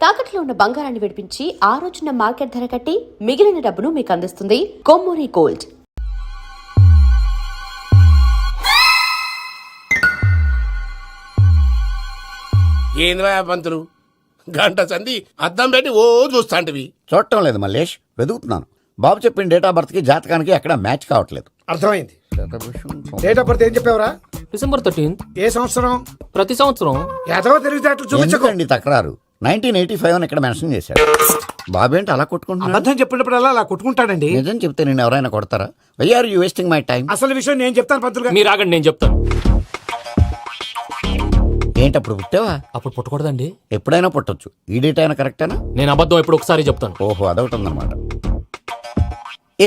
తాకట్లో ఉన్న బంగారాన్ని విడిపించి ఆ రోజున మార్కెట్ ధర కట్టి మిగిలిన డబ్బును మీకు అందిస్తుంది కొమ్మూరి గోల్డ్. ఏంద్రా పంతులు గంట సంధి అద్దం పెట్టి ఓ చూస్తాంటివి. చూడటం లేదు మల్లేష్, వెతుకుతున్నాను. బాబు చెప్పిన డేట్ ఆఫ్ బర్త్ కి జాతకానికి ఎక్కడ మ్యాచ్ కావట్లేదు. అర్థమైంది. డేట్ ఆఫ్ బర్త్ ఏం చెప్పావురా? December 13th. ఏ సంవత్సరం? ప్రతి సంవత్సరం. ఎదవ తెలివితేటలు చూపించకండి. ఎందుకండి తక్రారు? 1985 అని ఇక్కడ మెన్షన్ చేశాడు. బాబేంటి అలా కొట్టుకుంటున్నాడు? అబద్ధం చెప్పినప్పుడల్లా అలా కొట్టుకుంటాడండి. నిజం చెప్తే నేను ఎవరైనా కొడతారా? Why are you wasting my time? అసలు విషయం నేను చెప్తాను పంతులు గారు. మీరు ఆగండి, నేను చెప్తాను. ఏంటి అప్పుడు పుట్టావా? అప్పుడు పుట్టకూడదండి. ఎప్పుడైనా పుట్టొచ్చు. ఈ డేట్ అయినా కరెక్టేనా? నేను అబద్ధం ఎప్పుడు ఒకసారి చెప్తాను. ఓహో, అదొకటి ఉందన్నమాట.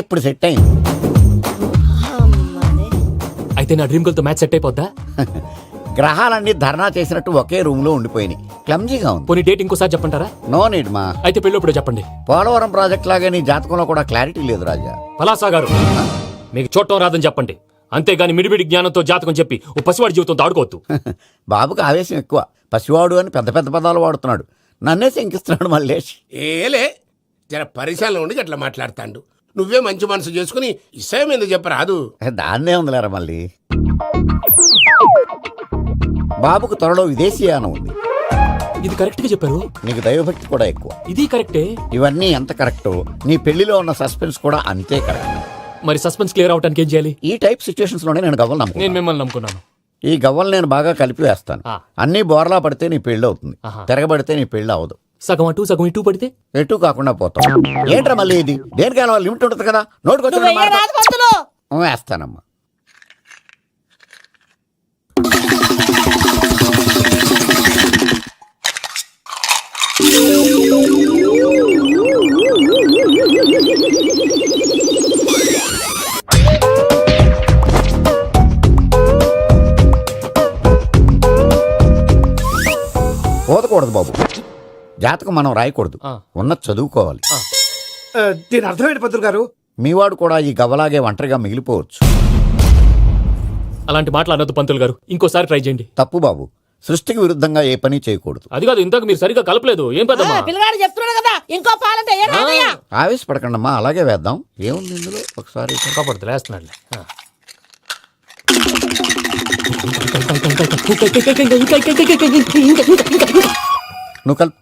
ఇప్పుడు సెట్ అయింది. అయితే నా డ్రీమ్ గర్ల్ తో మ్యాచ్ సెట్ అయిపోద్దా? గ్రహాలన్నీ ధర్నా చేసినట్టు ఒకే రూమ్ లో ఉండిపోయినాయి. క్లమ్జీగా ఉంది. పోనీ డేట్ ఇంకోసారి చెప్పంటారా? నో నీడ్ మా. అయితే పెళ్ళప్పుడు చెప్పండి. పోలవరం ప్రాజెక్ట్ లాగా నీ జాతకంలో కూడా క్లారిటీ లేదు రాజా. పలాసా గారు, మీకు చూడటం రాదని చెప్పండి. అంతేగాని మిడిమిడి జ్ఞానంతో జాతకం చెప్పి ఓ పసివాడి జీవితంతో ఆడుకోవద్దు. బాబుకి ఆవేశం ఎక్కువ. పసివాడు అని పెద్ద పెద్ద పదాలు వాడుతున్నాడు. నన్నే శంకిస్తున్నాడు మల్లేష్. ఏలే జర పరిశాలలో ఉండి అట్లా మాట్లాడతాండు. నువ్వే మంచి మనసు చేసుకుని ఇష్టం ఎందుకు చెప్పరాదు? దాన్నే ఉందిలేరా మళ్ళీ. బాబుకు త్వరలో విదేశీయానం ఉంది. ఇది కరెక్ట్ గా చెప్పారు. నీకు దైవభక్తి కూడా ఎక్కువ. ఇది కరెక్టే. ఇవన్నీ ఎంత కరెక్టో నీ పెళ్లిలో ఉన్న సస్పెన్స్ కూడా అంతే కరెక్ట్. మరి సస్పెన్స్ క్లియర్ అవడానికి ఏం చేయాలి? ఈ టైప్ సిచ్యువేషన్స్ లోనే నేను గవ్వలు నేను నమ్ముకున్నాను. మిమ్మల్ని నమ్ముకున్నాను. ఈ గవ్వలు నేను బాగా కలిపి వేస్తాను. అన్ని బోర్లా పడితే నీ పెళ్లి అవుతుంది. తిరగబడితే నీ పెళ్లి అవదు. సగం అటు సగం ఇటు పడితే ఎటు కాకుండా పోతాం. ఏంట్రా మళ్ళీ ఇది? దేనికైనా లిమిట్ ఉంటుంది కదా. నోటుకొచ్చి వేస్తానమ్మా. పోదకూడదు బాబు. జాతకం మనం రాయకూడదు, ఉన్నది చదువుకోవాలి. దీని అర్థమైంది పంతులు గారు. మీవాడు కూడా ఈ గవ్వలాగే ఒంటరిగా మిగిలిపోవచ్చు. అలాంటి మాటలు అనొద్దు పంతులు గారు. ఇంకోసారి ట్రై చేయండి. తప్పు బాబు. సృష్టికి విరుద్ధంగా ఏ పని చేయకూడదు. అది కాదు, ఇంతకు మీరు సరిగ్గా కలపలేదు. ఏం పెద్దమ్మా? పిల్లగాడు చెప్తున్నాడు కదా, ఇంకో పాలంటే ఆవేశపడకండమ్మా, అలాగే వేద్దాం. ఏముంది ఇందులో? ఒకసారి కాపాడుతు లేస్తున్నాడు. నువ్వు కల్.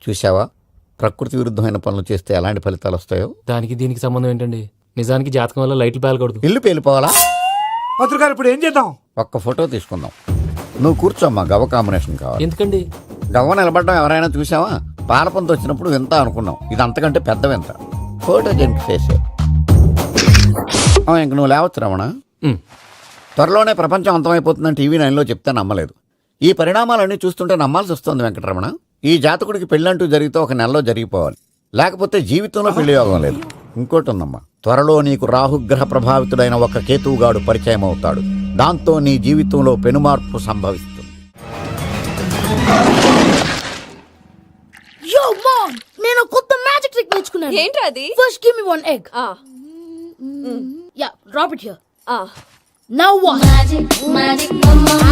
చూసావా, ప్రకృతి విరుద్ధమైన పనులు చేస్తే ఎలాంటి ఫలితాలు వస్తాయో. దానికి దీనికి సంబంధం ఏంటండి? నిజానికి జాతకం వల్ల లైట్లు పేలకూడదు. ఇల్లు పేలిపోవాలా? పంతులు గారు ఇప్పుడు ఏం చేద్దాం? ఒక్క ఫోటో తీసుకుందాం. నువ్వు కూర్చోమ్మా. గవ్వ కాంబినేషన్ కావాలి. ఎందుకండి? గవ్వ నిలబడడం ఎవరైనా చూసావా? పాలపంత వచ్చినప్పుడు వింత అనుకున్నాం. ఇది అంతకంటే పెద్ద వింత. Photo gent face. ఇంక నువ్వు లేవచ్చు రమణ. త్వరలోనే ప్రపంచం అంతమైపోతుందని టీవీ 9లో చెప్తే నమ్మలేదు. ఈ పరిణామాలన్నీ చూస్తుంటే నమ్మాల్సి వస్తుంది వెంకటరమణ. ఈ జాతకుడికి పెళ్ళంటూ జరిగితే ఒక నెలలో జరిగిపోవాలి, లేకపోతే జీవితంలో పెళ్లి యోగం లేదు. ఇంకోటి ఉందమ్మా, త్వరలో నీకు రాహుగ్రహ ప్రభావితుడైన ఒక కేతువుగాడు పరిచయం అవుతాడు. దాంతో నీ జీవితంలో పెనుమార్పు సంభవిస్తుంది. యో మామ్, నేను కొత్త మ్యాజిక్ ట్రిక్ నేర్చుకున్నాను. ఏంట్రా అది? First give me one egg. Yeah, drop it here. Now what? Magic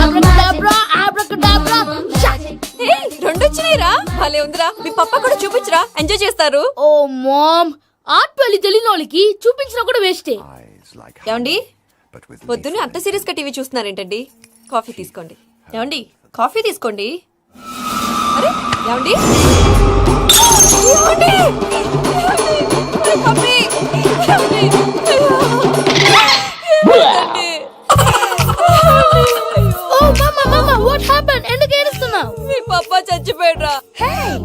abracadabra, abracadabra. Hey, రెండు వచ్చినాయిరా. భలే ఉందిరా. మీ పప్ప కూడా చూపించరా, ఎంజాయ్ చేస్తారు. ఓ మామ్, ఆర్ట్ పెళ్లి తెలియని వాళ్ళకి చూపించినా కూడా వేస్టే. ఏమండి, పొద్దున్నే అంత సీరియస్ గా టీవీ చూస్తున్నారేంటండి? కాఫీ తీసుకోండి. ఏమండి, కాఫీ తీసుకోండి. అరే ఏమండి, ఏమండి? కాఫీ. ఓ మమ్మా మమ్మా, వాట్ హ్యాపెన్? ఎందుకు ఏడుస్తున్నావు? మీ పప్ప చచ్చిపోయాడ్రా.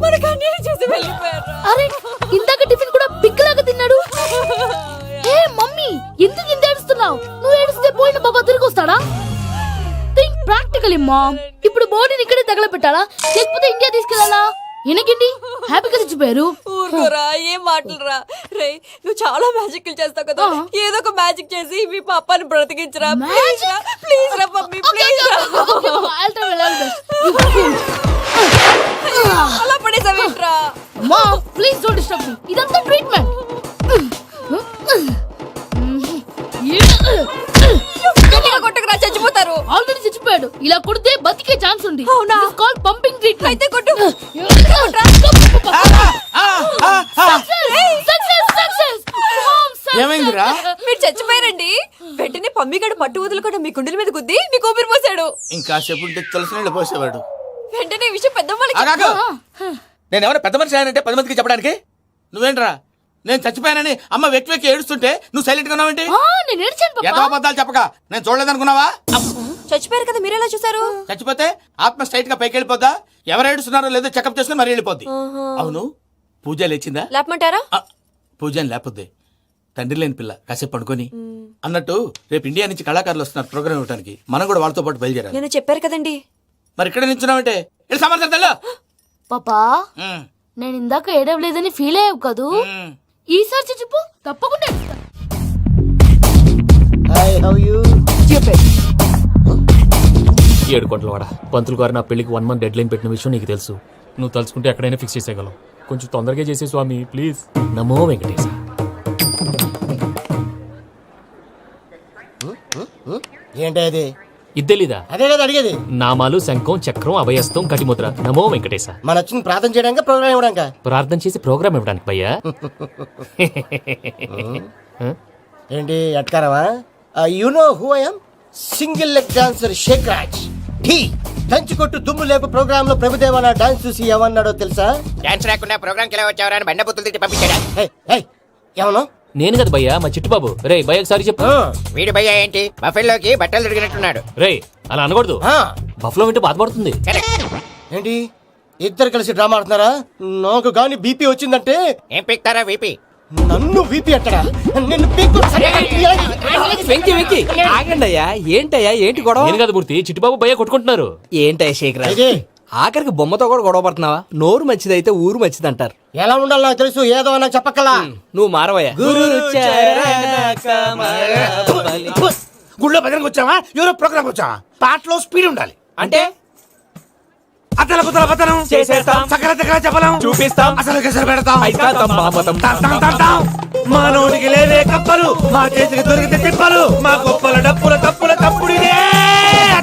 మనకు అన్ని చేసి వెళ్ళిపోయాడ్రా. అరే, ఇందాక టిఫిన్ కూడా పిక్కలాగా తిన్నాడు. హే మమ్మీ, ఎందుకు ఇంత ఏడుస్తున్నావు? నువ్వు ఏడిస్తే పోయిన బాబా తిరిగి వస్తాడా? Think practically ma'am. ఇప్పుడు బాడీని ఇక్కడే తగలబెట్టాలా, లేకపోతే ఇండియా తీసుకెళ్ళాలా? ఎనకండి హ్యాపీగా చచ్చిపోయారు. ఊరుకోరా, ఏం మాటలురా. రే, నువ్వు చాలా మ్యాజిక్ చేస్తావు కదా, ఏదో ఒక మ్యాజిక్ చేసి మీ పాపాని బ్రతికించరా. ప్లీజ్ రా, ప్లీజ్ రా మమ్మీ, ప్లీజ్ రా. అలా పడేసావేంట్రా? మా ప్లీజ్ డోంట్ డిస్టర్బ్ మీ. ఇదంతా ట్రీట్మెంట్. గట్టిగా కొట్టకురా, చచ్చిపోతారు. ఆల్రెడీ చచ్చిపోయాడు. ఇలా కొడితే బతికే ఛాన్స్ ఉంది. అవునా? Call pumping treatment. అయితే కొట్టు. ఏమైందిరా? మీరు చచ్చిపోయారండి. వెంటనే పమ్మిగాడు పట్టు వదులుకుండా మీ గుండెల మీద గుద్ది మీకు ఊపిరి పోసాడు. ఇంకా సేపు ఉంటే తులసి నీళ్ళు పోసేవాడు. వెంటనే ఈ విషయం పెద్ద వాళ్ళకి ఆగాగు. నేను ఎవరైనా పెద్ద మనిషి ఆయనంటే 10 మందికి చెప్పడానికి. నువ్వేంట్రా నేను చచ్చిపోయానని అమ్మ వెక్కి వెక్కి ఏడుస్తుంటే నువ్వు సైలెంట్ గా ఉన్నావేంటి? నేను ఏడ్చాను పాపా. ఎంతో అబద్ధాలు చెప్పక నేను చూడలేదనుకున్నావా? చచ్చిపోయారు కదా, మీరెలా చూసారు? చచ్చిపోతే ఆత్మ స్ట్రైట్ గా పైకి వెళ్ళిపోద్దా? ఎవరు ఏడుస్తున్నారో లేదో చెకప్ చేసుకుని మరీ వెళ్ళిపోద్ది. అవును, పూజ లేచిందా? లేపమంటారా? పూజ లేకపోద్ది. తండ్రి లేని పిల్ల కాసేపు పడుకొని. అన్నట్టు రేపు ఇండియా నుంచి కళాకారులు వస్తున్నారు ప్రోగ్రామ్ ఇవ్వడానికి. మనం కూడా వాళ్ళతో పాటు బయలుదేరాలి. నేను చెప్పారు కదండి. మరి ఇక్కడ నిల్చున్నావంటే వెళ్ళి సమాధానం. పాపా నేను ఇందాక ఏడవలేదని ఫీల్ అయ్యావు కదూ. ఈసారి చచ్చిపో, తప్పకుండా ఏడుస్తా. ఏడు కోట్ల వాడ పంతులు గారు నా పెళ్లికి 1 month డెడ్ లైన్ పెట్టిన విషయం నీకు తెలుసు. నువ్వు తలుచుకుంటే ఎక్కడైనా ఫిక్స్ చేసేయగలవు. కొంచెం తొందరగా చేసే స్వామి ప్లీజ్. నమో వెంకటేశ. ఏంటది? ఇద్దెలీదా? అదే కదా అడిగేది. నామాలు శంఖం చక్రం అభయస్తం కటిముద్ర. నమో వెంకటేశ. మన వచ్చింది ప్రార్థన చేయడానికి, ప్రోగ్రామ్ ఇవ్వడానికి. ప్రార్థన చేసి ప్రోగ్రామ్ ఇవ్వడానికి భయ్యా. ఏంటి ఎట్కారవా? You know who I am? Single leg dancer Sheikh Raj. టీ దంచి కొట్టు దుమ్ము లేపు ప్రోగ్రామ్ లో ప్రభుదేవ నా డాన్స్ చూసి ఏమన్నాడో తెలుసా? డాన్స్ రాకుండా ప్రోగ్రామ్ కి ఎలా వచ్చావరా అని బండ బుద్ధులు తిట్టి పంపించాడా? ఏమన్నా? నేను కదా భయ్యా, మా చిట్టుబాబు. రే భయ్య ఒకసారి చెప్పు. వీడి భయ్య ఏంటి బఫెల్లోకి బట్టలు తిరిగినట్టున్నాడు. రే అలా అనకూడదు, బఫ్లో వింటే బాధపడుతుంది. ఏంటి ఇద్దరు కలిసి డ్రామా ఆడుతున్నారా? నాకు గాని బీపీ వచ్చిందంటే ఏం పిక్తారా వీపీ? నన్ను వీపీ అట్టడా? నిన్ను వెంకి వెంకి ఆగండి అయ్యా. ఏంటయ్యా ఏంటి గొడవ? నేను కదా మూర్తి, చిట్టుబాబు భయ్య కొట్టుకుంటున్నారు. ఏంటయ్యా శేఖర్, ఆఖరికి బొమ్మతో కూడా గొడవ పడుతున్నావా? నోరు మంచిదైతే ఊరు మంచిది అంటారు. ఎలా ఉండాలి నాకు తెలుసు, ఏదో నాకు చెప్పక్కలా. నువ్వు మారవయ్యా. గుళ్ళో భజనకు వచ్చావా? ఎవరో ప్రోగ్రామ్ వచ్చావా? పాటలో స్పీడ్ ఉండాలి. అంటే అతల కుతల పతనం చేసేస్తాం, సకల దగ్గర చెప్పలేం, చూపిస్తాం, అసలు గసలు పెడతాం. అయితాం, మామతం. తాం తాం తాం తాం. మా నోటికి లేవే కప్పలు, మా చేతికి దొరికితే తిప్పలు, మా గొప్పల డప్పుల తప్పుల తప్పుడిదే.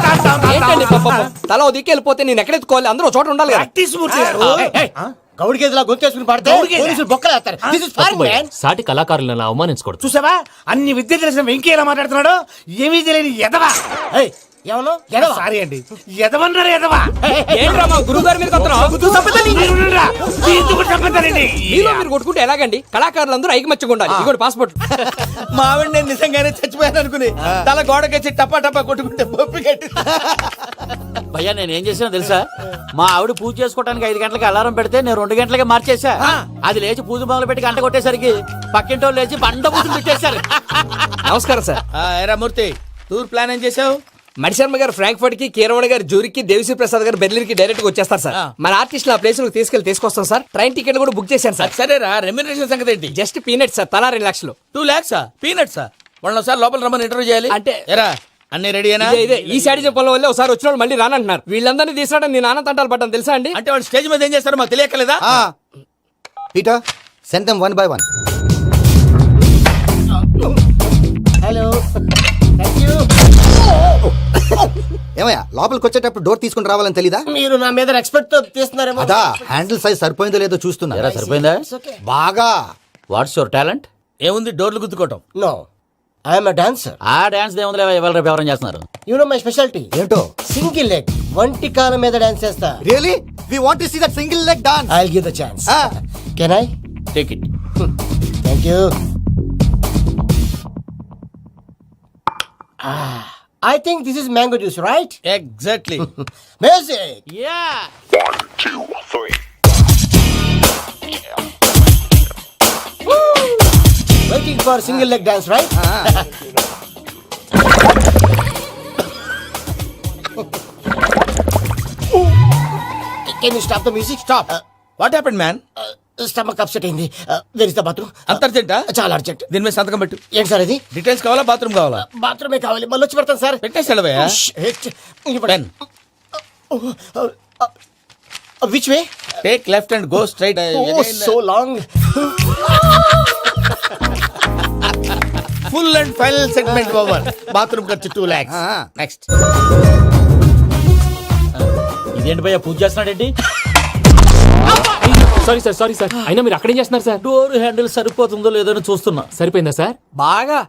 తాం తాం తాం ఏంటండి తాం. పాపం? తల ఓ దిక్కు వెళ్ళిపోతే నేను ఎక్కడెత్తుకోవాలి? అందరూ ఒక చోట ఉండాలి కదా. ప్రాక్టీస్ మూర్తి గారు. గౌడి గేదెలా గొంతేసుకుని పడితే పోలీసులు బొక్కలు వేస్తారు. This is తప్పు foreign, భయ్యా. man. సాటి కళాకారులను అవమానించకూడదు. చూసావా అన్ని విద్య తెలిసిన వెంకీ ఎలా మాట్లాడుతున్నాడు? ఏమీ తెలియని ఎదవా. ఏమన్నా ఎడవా? సారీ అండి, ఎదవన్నారు ఎదవా. ఏంట్రా మా గురువు గారి మీద మీరుండురా. దీంతో కూడా చంపుతానండి. మీలో మీరు కొట్టుకుంటే ఎలాగండి? కళాకారులందరూ ఐకమత్యంగా ఉండాలి. ఇదిగోటి పాస్పోర్ట్. మా ఆవిడ నేను నిజంగానే చచ్చిపోయాను అనుకుని తల గోడకొచ్చి టపా టపా కొట్టుకుంటే పప్పి కట్టి. భయ్యా నేను ఏం చేసినా తెలుసా? మా ఆవిడ పూజ చేసుకోవడానికి 5 గంటలకి అలారం పెడితే నేను 2 గంటలకే మార్చేసా. అది లేచి పూజ మొదలు పెట్టి గంట కొట్టేసరికి పక్కింటి వాళ్ళు లేచి బండ పూజలు పెట్టేశారు. నమస్కారం సార్. ఏరా మూర్తి, టూర్ ప్లాన్ ఏం చేసావు? మణిశర్మ గారు ఫ్రాంక్ఫర్ట్ కి, కీరవాణి గారు జూరికి, దేవిశ్రీ ప్రసాద్ గారు బెర్లిన్ కి డైరెక్ట్ గా వచ్చేస్తారు సార్. మన ఆర్టిస్ట్ ఆ ప్లేస్ తీసుకొస్తాం సార్. ట్రైన్ టికెట్ కూడా బుక్ చేశాను సార్. సరేరా, రెమ్యూనరేషన్ సంగతి ఏంటి? జస్ట్ పీనట్ సార్, తలా 2 లక్షలు. 2 lakhs పీనట్సా? వాళ్ళని ఒకసారి లోపల రమ్మని ఇంటర్వ్యూ చేయాలి. అంటే ఎరా అన్ని రెడీనా? ఇదే ఈ సైడ్ చెప్పడం వల్ల ఒకసారి వచ్చిన వాళ్ళు మళ్ళీ రానంటున్నారు. వీళ్ళందరినీ తీసుకురావడం నేను ఆనంద తంటాలు పడ్డాను తెలుసా అండి. అంటే వాళ్ళు స్టేజ్ మీద ఏం చేస్తారో మాకు తెలియకలేదా? Peter send them one by one. Hello thank you. ఏమయ్యా లోపలికి వచ్చేటప్పుడు డోర్ తీసుకుని రావాలని తెలీదా? మీరు నా మీద ఎక్స్పెక్ట్ తో తీస్తున్నారేమో. అదా హ్యాండిల్ సైజ్ సరిపోయిందో లేదో చూస్తున్నా. సరిపోయిందా? బాగా. What's your talent? ఏముంది డోర్లు గుద్దుకోవటం. No I'm a dancer. ఆ డాన్స్ దేవుందిలే, ఇవాళ రేపు ఎవరైనా చేస్తున్నారు. యు నో మై స్పెషాలిటీ ఏంటో? సింగిల్ లెగ్, వంటి కాలం మీద డాన్స్ చేస్తా. Really we want to see that single leg dance. I will give the chance. Can I take it. Thank you. I think this is mango juice, right? Exactly. Music. Yeah. 1, 2, 3. Waiting for single leg dance, right? Can you stop the music? Stop. What happened man? Stomach upset అయింది. Where is the bathroom? అంత అర్జెంటా? చాలా urgent. దీని మీద సంతకం పెట్టు. ఏంటి sir ఇది? డీటెయిల్స్ కావాలా బాత్రూమ్ కావాలా? బాత్రూమే కావాలి, మళ్ళీ వచ్చి పెడతాను సార్. పెట్టేసాడవయ్యా. Pen which way? Take left and go straight. So long. Full and final segment over. Bathroom ఖర్చు 2 lakhs. నెక్స్ట్. ఇదేంటి భయ్యా పూజ చేస్తున్నాడేంటి? సారీ సార్ అయినా మీరు అక్కడేం చేస్తున్నారు సార్? డోర్ హ్యాండిల్ సరిపోతుందో లేదో అని చూస్తున్నా. సరిపోయిందా సార్? బాగా.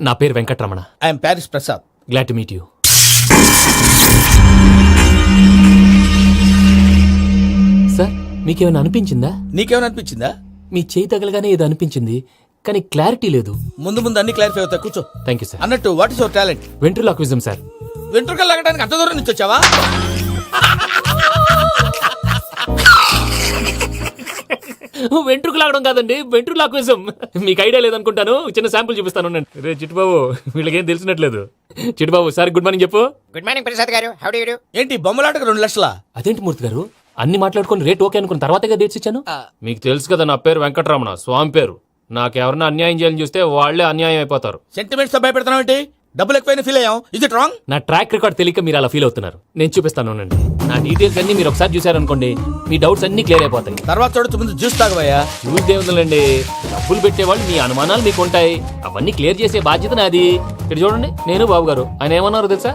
నా పేరు Venkataramana. I'm Paris Prasad. Glad to meet you. Sir మీకేమైనా అనిపించిందా? నీకేమైనా అనిపించిందా? మీ చేయి తగలగానే ఏదో అనిపించింది, కానీ క్లారిటీ లేదు. ముందు ముందు అన్ని క్లారిఫై అవుతాయి, కూర్చో. Thank you sir. అన్నట్టు what is your talent? Ventriloquism sir. వెంట్రుకలు లాగడానికి అంత దూరం నుంచి వచ్చావా? వెంట్రుకు లాగడం కాదండి, వెంట్రులాక్విజం. మీకు ఐడియా లేదనుకుంటాను, చిన్న శాంపుల్ చూపిస్తాను. రే చిట్టుబాబు, వీళ్ళకేం తెలిసినట్లేదు. చిట్టుబాబు సార్ గుడ్ మార్నింగ్ చెప్పు. Good morning Prasad garu. How do you do? ఏంటి బొమ్మలాటకు 2 లక్షలా? అదేంటి మూర్తి గారు, అన్ని మాట్లాడుకుని రేట్ ఓకే అనుకున్న తర్వాతగా డేట్స్ ఇచ్చాను. మీకు తెలుసు కదా నా పేరు వెంకటరమణ, స్వామి పేరు. నాకెవరన్నా అన్యాయం చేయాలని చూస్తే వాళ్లే అన్యాయం అయిపోతారు. సెంటిమెంట్స్ తో భయపెడతావు ఏంటి? డబ్బులు ఎక్కువైనా ఫీల్ అయ్యాం. Is it wrong? నా ట్రాక్ రికార్డ్ తెలియక మీరు అలా ఫీల్ అవుతున్నారు. నేను చూపిస్తాను. నా డీటెయిల్స్ అన్ని మీరు ఒకసారి చూసారనుకోండి, మీ డౌట్స్ అన్ని క్లియర్ అయిపోతాయి. తర్వాత చూడొచ్చు, ముందు జ్యూస్ తాగవయ్యా. చూసి దేవుందండి, డబ్బులు పెట్టేవాళ్ళు మీ అనుమానాలు మీకు ఉంటాయి, అవన్నీ క్లియర్ చేసే బాధ్యత నాది. ఇక్కడ చూడండి, నేను బాబు గారు. ఆయన ఏమన్నారు తెలుసా?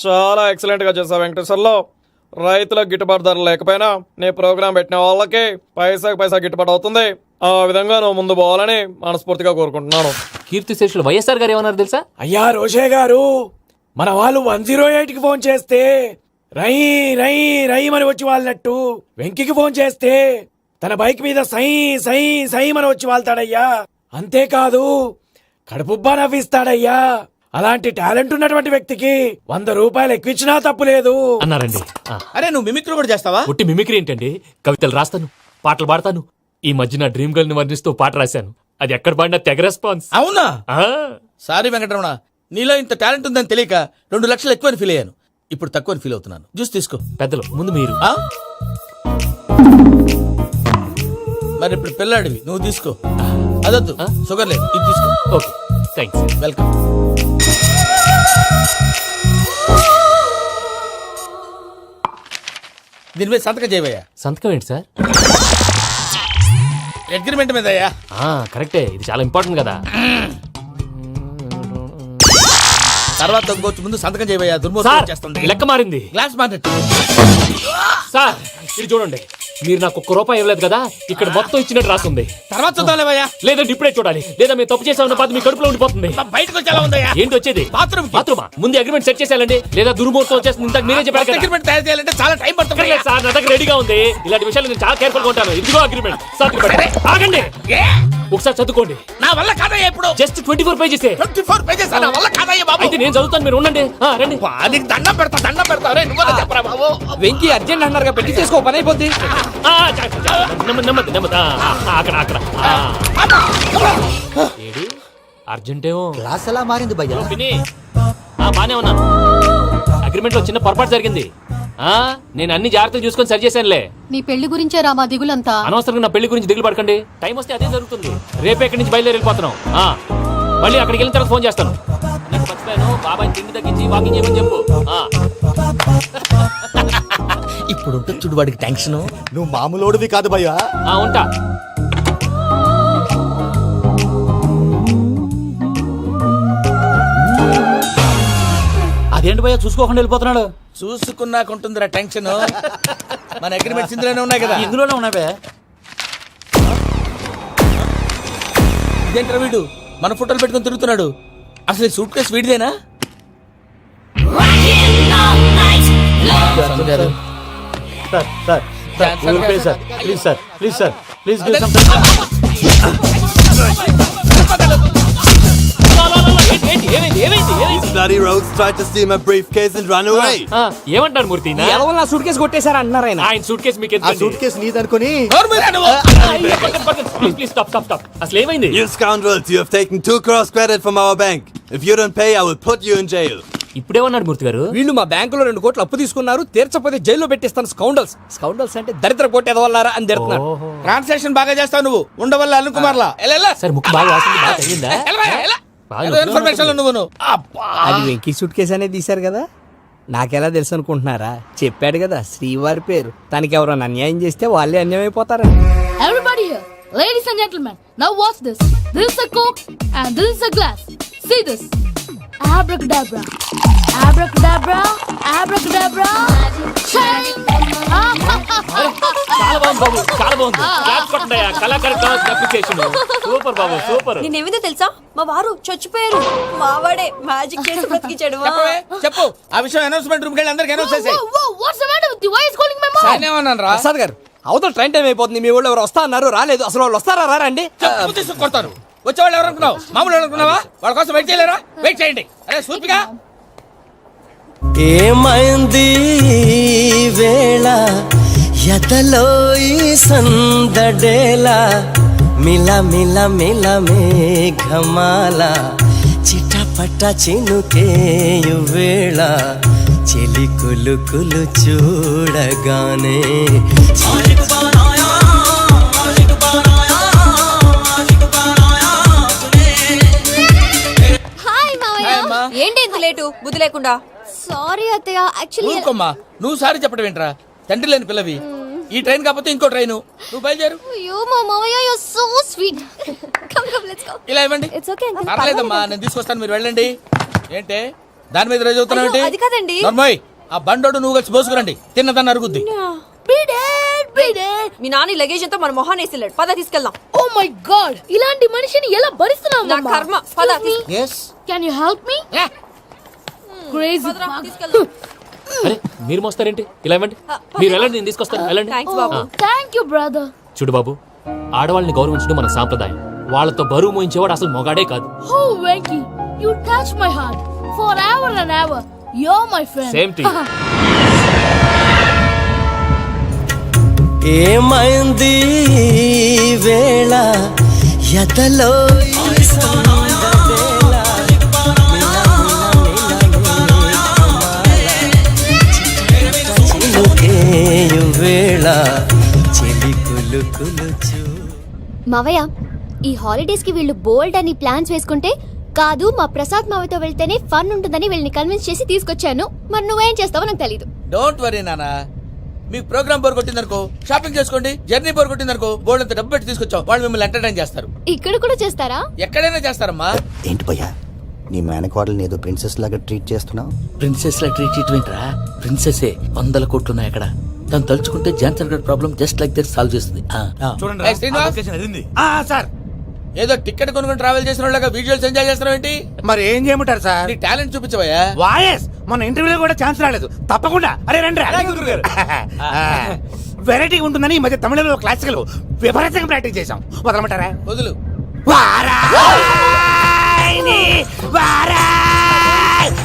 చాలా ఎక్సలెంట్ గా చేసావు వెంకటేశ్వర్లో. రైతులకు గిట్టుబాటు ధర లేకపోయినా నీ ప్రోగ్రాం పెట్టిన వాళ్ళకి పైసాకి పైసా గిట్టుబాటు అవుతుంది. ఆ విధంగా నువ్వు ముందు పోవాలని మనస్ఫూర్తిగా కోరుకుంటున్నాను. కీర్తి శేషులు వైఎస్ఆర్ గారు ఏమన్నారు తెలుసా? అయ్యా రోషే గారు, మన వాళ్ళు 108కి ఫోన్ చేస్తే రై రై రై అని వచ్చి వాళ్ళనట్టు, వెంకికి ఫోన్ చేస్తే తన బైక్ మీద సై సై సై అని వచ్చి వాళ్తాడయ్యా. అంతేకాదు కడుపుబ్బా నవ్విస్తాడయ్యా. అలాంటి టాలెంట్ ఉన్నటువంటి వ్యక్తికి 100 రూపాయలు ఎక్కువచ్చినా తప్పు లేదు అన్నారండి. అరే నువ్వు మిమిక్రీ కూడా చేస్తావా? ఒట్టి మిమిక్రీ ఏంటండి, కవితలు రాస్తాను, పాటలు పాడతాను. ఈ మధ్య నా డ్రీమ్ గర్ల్ ని వర్ణిస్తూ పాట రాశాను, అది ఎక్కడ పాడినా తెగ రెస్పాన్స్. అవునా? సారీ వెంకటరమణ, నీలో ఇంత టాలెంట్ ఉందని తెలియక 2 లక్షలు ఎక్కువని ఫీల్ అయ్యాను. ఇప్పుడు తక్కువని ఫీల్ అవుతున్నాను. జ్యూస్ తీసుకో. పెద్దలు ముందు మీరు. మరి ఇప్పుడు పిల్లాడివి, నువ్వు తీసుకో. అదొద్దు, షుగర్ లేదు, ఇది తీసుకో. Okay thanks. వెల్కమ్. దీని మీద సంతకం చేయవయ్యా. సంతకం ఏంటి సార్? అగ్రిమెంట్ మీద అయ్యా. కరెక్టే, ఇది చాలా ఇంపార్టెంట్ కదా. తర్వాత తగ్గొచ్చు, ముందు సంతకం చేయవయ్యా. దుర్మోహం చేస్తుంది. లెక్క మారింది. Glass market. సార్ ఇది చూడండి, మీరు నాకు ₹1 ఇవ్వలేదు కదా, ఇక్కడ మొత్తం ఇచ్చినట్టు రాస్తుంది. తర్వాత చూద్దాంలేవయ్యా. లేదంటే ఇప్పుడే చూడాలి, లేదా మేము తప్పు చేసామన్న బాధ మీ కడుపులో ఉండిపోతుంది. బయటకు వచ్చేలా ఉందయ్యా. ఏంటి వచ్చేది? బాత్రూమా? ముందు అగ్రిమెంట్ సెట్ చేసేయాలండి, లేదా దుర్మూర్తం వచ్చేస్తుంది. ఇంతకు మీరే చెప్పారు కదా. అగ్రిమెంట్ తయారు చేయాలంటే చాలా టైం పడుతుంది సార్. నా దగ్గర రెడీగా ఉంది. ఇలాంటి విషయాలు నేను చాలా కేర్ఫుల్ గా ఉంటాను. ఇదిగో అగ్రిమెంట్. ఆగండి, ఒకసారి చదువుకోండి. నా వల్ల కాదయ్యా. ఇప్పుడు జస్ట్ 24 పేజెస్. 24 పేజెస్ నా వల్ల కాదయ్యా బాబు. అయితే నేను చదువుతాను, మీరు ఉండండి. రండి. నీకు దండం పెడతా. రే నువ్వు చెప్పరా బాబు. వెంకీ అర్జెంట్ అన్నారుగా, పెట్టి చేసుకో, పని అయిపోద్ది. నెమ్మది. అక్కడ ఏడి అర్జెంటేమో. క్లాస్ ఎలా మారింది భయ్యా? బానే ఉన్నాను. అగ్రిమెంట్ లో చిన్న పొరపాటు జరిగింది. నేను అన్ని జాగ్రత్తలు చూసుకొని సరి చేశానులే. నీ పెళ్లి గురించే రా మా దిగులంతా. అనవసరంగా నా పెళ్లి గురించి దిగులు పడకండి. టైం వస్తే అదే జరుగుతుంది. రేపే ఇక్కడి నుంచి బయలుదేరి వెళ్ళిపోతున్నాం. మళ్ళీ అక్కడికి వెళ్ళిన తర్వాత ఫోన్ చేస్తాను. నాకు మర్చిపోయాను, బాబాయ్ తిండి తగ్గించి వాకింగ్ చేయమని చెప్పు. ఇప్పుడు ఉంటుంది చూడు వాడికి టెన్షన్. నువ్వు మామూలోడివి కాదు భయ్యా. ఉంటా. అదేంటి భయ్యా చూసుకోకుండా వెళ్ళిపోతున్నాడు? చూసుకున్నాకుంటుందిరా టెన్షన్. మన అగ్రిమెంట్స్ ఇందులోనే ఉన్నాయి కదా. ఇందులోనే ఉన్నావే. ఇదేంట్రా వీడు మన ఫోటోలు పెట్టుకుని తిరుగుతున్నాడు? అసలు సూట్ కేసు వీడిదేనా? ప్లీజ్ ఏమంటారు మూర్తి? నా సూట్ కేసు కొట్టేశారు అంటున్నారు ఆయన. ఆయన సూట్ కేసు మీకు ఆ సూట్ కేసు నీదనుకుని. Please stop. అసలు ఏమైంది? You scoundrels, you have taken 2 crores credit from our bank. If you don't pay, I will put you in jail. ఇప్పుడేమన్నాడు మూర్తి గారు? వీళ్ళు మా బ్యాంకులో 2 కోట్లు అప్పు తీసుకున్నారు, తీర్చకపోతే జైల్లో పెట్టిస్తాను. స్కౌండల్స్ అంటే దరిద్ర కోట ఎదవల్లారా అని తిడుతున్నారు. ట్రాన్సాక్షన్ బాగా చేస్తావు నువ్వు ఉండవల్ల అరుణ్ కుమార్ లా సార్ ముక్కు బాగా వాసింది, బాగా తగిలిందా? బాగా నొప్పి ఇన్ఫర్మేషన్ నువ్వు అది వెంకీ సూట్ కేసు అనేది తీశారు కదా, నాకెలా తెలుసు అనుకుంటున్నారా? చెప్పాడు కదా శ్రీవారి పేరు. తనకి ఎవరైనా అన్యాయం చేస్తే వాళ్ళే అన్యాయం అయిపోతారా? Everybody here, ladies and gentlemen, now watch this. This is a Coke and this is a glass. See this. Abracadabra. Abracadabra. Abracadabra. Shine. చాలా బాగుంది బాబు, చాలా బాగుంది. క్లాప్స్ కొట్టండి, కళాకారు అప్లికేషన్ సూపర్ బాబు, సూపర్. నేనేమిందో తెలుసా, మా వారు చచ్చిపోయారు. మావాడే మ్యాజిక్ చేసి బ్రతికించాడు. చెప్పు ఆ విషయం అనౌన్స్మెంట్ రూమ్ కెళ్ళి అందరికి అనౌన్స్ చేసేయ్. Whoa, what's the matter with you? Why is calling my mom? నేనేమన్నాను రా? ప్రసాద్ గారు, అవతల ట్రైన్ టైం అయిపోతుంది. మీ వాళ్ళు ఎవరు వస్తా అన్నారు, రాలేదు. అసలు వాళ్ళు వస్తారా రారా అండి? చెప్పు తీసుకు కొడతారు. వచ్చేవాళ్ళు ఎవరు అనుకున్నావు? మామూలు అనుకున్నావా? వాళ్ళ కోసం వెయిట్ చేయలేరా? వెయిట్ చేయండి. అరే సూపిగా ఏమైంది వేళ ఎదలో ఈ సందడేలా మిల మిల మిల మేఘమాల చిటపట చినుకేయు వేళ చెలి కులు కులు చూడగానే హాయ్ మావయ్య. ఏంటి ఇంత లేటు? బుద్ధి లేకుండా. సారీ అత్తయ్య, యాక్చువల్లీ ఊరుకోమ్మా. నువ్వు సారి చెప్పడం ఏంట్రా? తండ్రి లేని పిల్లవి. ఈ ట్రైన్ కాకపోతే ఇంకో ట్రైన్. నువ్వు బయలుదేరు. అయ్యో మా మావయ్య, you're so sweet. Come, let's go. ఇలా ఇవ్వండి. It's okay, uncle. పర్లేదమ్మా, నేను తీసుకొస్తాను, మీరు వెళ్ళండి. ఏంటే దాని మీద రోజు అవుతున్నావు? అయ్యో, అది కాదండి. నర్మోయ్, ఆ బండోడు నువ్వు కలిసి పోసుకురండి. తిన్నదాన్ని అరుగుద్ది. Beat it. Me Nani luggage అంతా మన మొహాన్ని వేసిల్లాడు. పద తీసుకెళ్దాం. Oh my God! ఇలాంటి మనిషిని ఎలా భరిస్తున్నావు? నా కర్మ. పద Can you help me? Crazy. తీసుకెళ్దాం. అరే మీరు మోస్తారేంటి? ఇలా ఇవ్వండి, మీరు వెళ్ళండి, నేను తీసుకొస్తాను. వెళ్ళండి. Thanks Babu. Thank you, brother. చూడు బాబు, ఆడవాళ్ళని గౌరవించడం మన సాంప్రదాయం. వాళ్ళతో బరువు మోయించేవాడు అసలు మొగాడే కాదు. Oh, Venky, you touch my heart forever and ever. You're my friend. Same to you. ఏమైంది వేళ ఎదలో ఈ సందడేలా చినుకేయు వేళ చెలి కులు కులు చూ మావయ్య, ఈ హాలిడేస్ కి వీళ్ళు బోల్డ్ అని ప్లాన్స్ వేసుకుంటే కాదు మా ప్రసాద్ మావయ్యతో వెళ్తేనే ఫన్ ఉంటుందని వీళ్ళని కన్విన్స్ చేసి తీసుకొచ్చాను. మరి నువ్వేం చేస్తావో నాకు తెలీదు. డోంట్ వరీ నానా. మీకు ప్రోగ్రామ్ బోర్ కొట్టిందనుకో షాపింగ్ చేసుకోండి. జర్నీ బోర్ కొట్టిందనుకో బోర్డు అంత డబ్బు పెట్టి తీసుకొచ్చాం. వాళ్ళు మిమ్మల్ని ఎంటర్టైన్ చేస్తారు. ఇక్కడ కూడా చేస్తారా? ఎక్కడైనా చేస్తారమ్మా. ఏంటి భయ్యా, నీ మేనకోడల్ని ఏదో ప్రిన్సెస్ లాగా ట్రీట్ చేస్తున్నావు? ప్రిన్సెస్ లా ట్రీట్ చేయటమేంట్రా? ప్రిన్సెసే 100 కోట్లు ఉన్నాయి అక్కడ. తను తలుచుకుంటే జాన్సన్ గడ్ problem just like that solve చేస్తుంది. ఏయ్, శ్రీనివాస్, సార్, ఏదో టికెట్ కొనుక్కొని ట్రావెల్ చేసిన వాళ్ళగా విజువల్స్ ఎంజాయ్ చేస్తున్నావు ఏంటి? మరి ఏం చేయమంటారు సార్? నీ టాలెంట్ చూపించవయ్యా. వాయస్ మన ఇంటర్వ్యూలో కూడా ఛాన్స్ రాలేదు. తప్పకుండా అరే రండి వెరైటీ ఉంటుందని ఈ మధ్య తమిళంలో క్లాసికల్ విపరీతంగా ప్రాక్టీస్ చేసాం. వదలమంటారా? వదులు.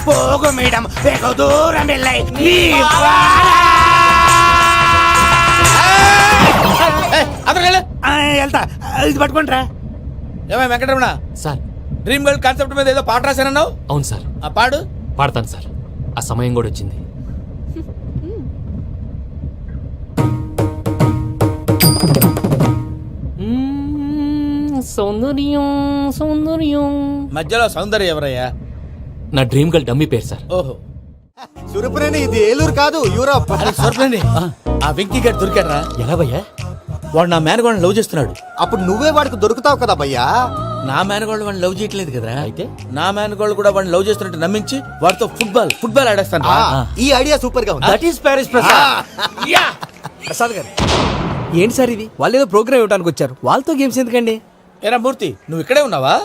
పోగు మేడం వెగు దూరం వెళ్ళై వెళ్తా. ఇది పట్టుకుంటారా? ఏమై Venkataramana, sir. Dream girl concept మీద ఏదో పాట రాశానన్నావు. అవును సార్. ఆ పాడు. పాడతాను సార్, ఆ సమయం కూడా వచ్చింది. సౌందర్యం సౌందర్యం. మధ్యలో సౌందర్య ఎవరయ్యా? నా డ్రీమ్ గర్ల్ డమ్మీ పేరు సార్. ఓహో, సురపురేని ఇది ఏలూరు కాదు, యూరోప్. సూర్పండి. ఆ వెంకీ గారు దొరికాడరా? ఎలా భయ్యా? వాడు నా మేనగోళ్ళని లవ్ చేస్తున్నాడు. అప్పుడు నువ్వే వాడికి దొరుకుతావు కదా భయ్యా. నా మేనగోళ్ళు వాడిని లవ్ చేయట్లేదు కదరా. అయితే నా మేనగోళ్ళు కూడా వాడిని లవ్ చేస్తున్నట్టు నమ్మించి వాడితో ఫుట్బాల్ ఆడేస్తాను. ఈ ఐడియా సూపర్ గా ఉంది. That is Paris Prasad. Prasad గారు, ఏంటి సార్ ఇది? వాళ్ళు ఏదో ప్రోగ్రామ్ ఇవ్వడానికి వచ్చారు, వాళ్ళతో గేమ్స్ ఎందుకండి? ఏరా మూర్తి, నువ్వు ఇక్కడే ఉన్నావా?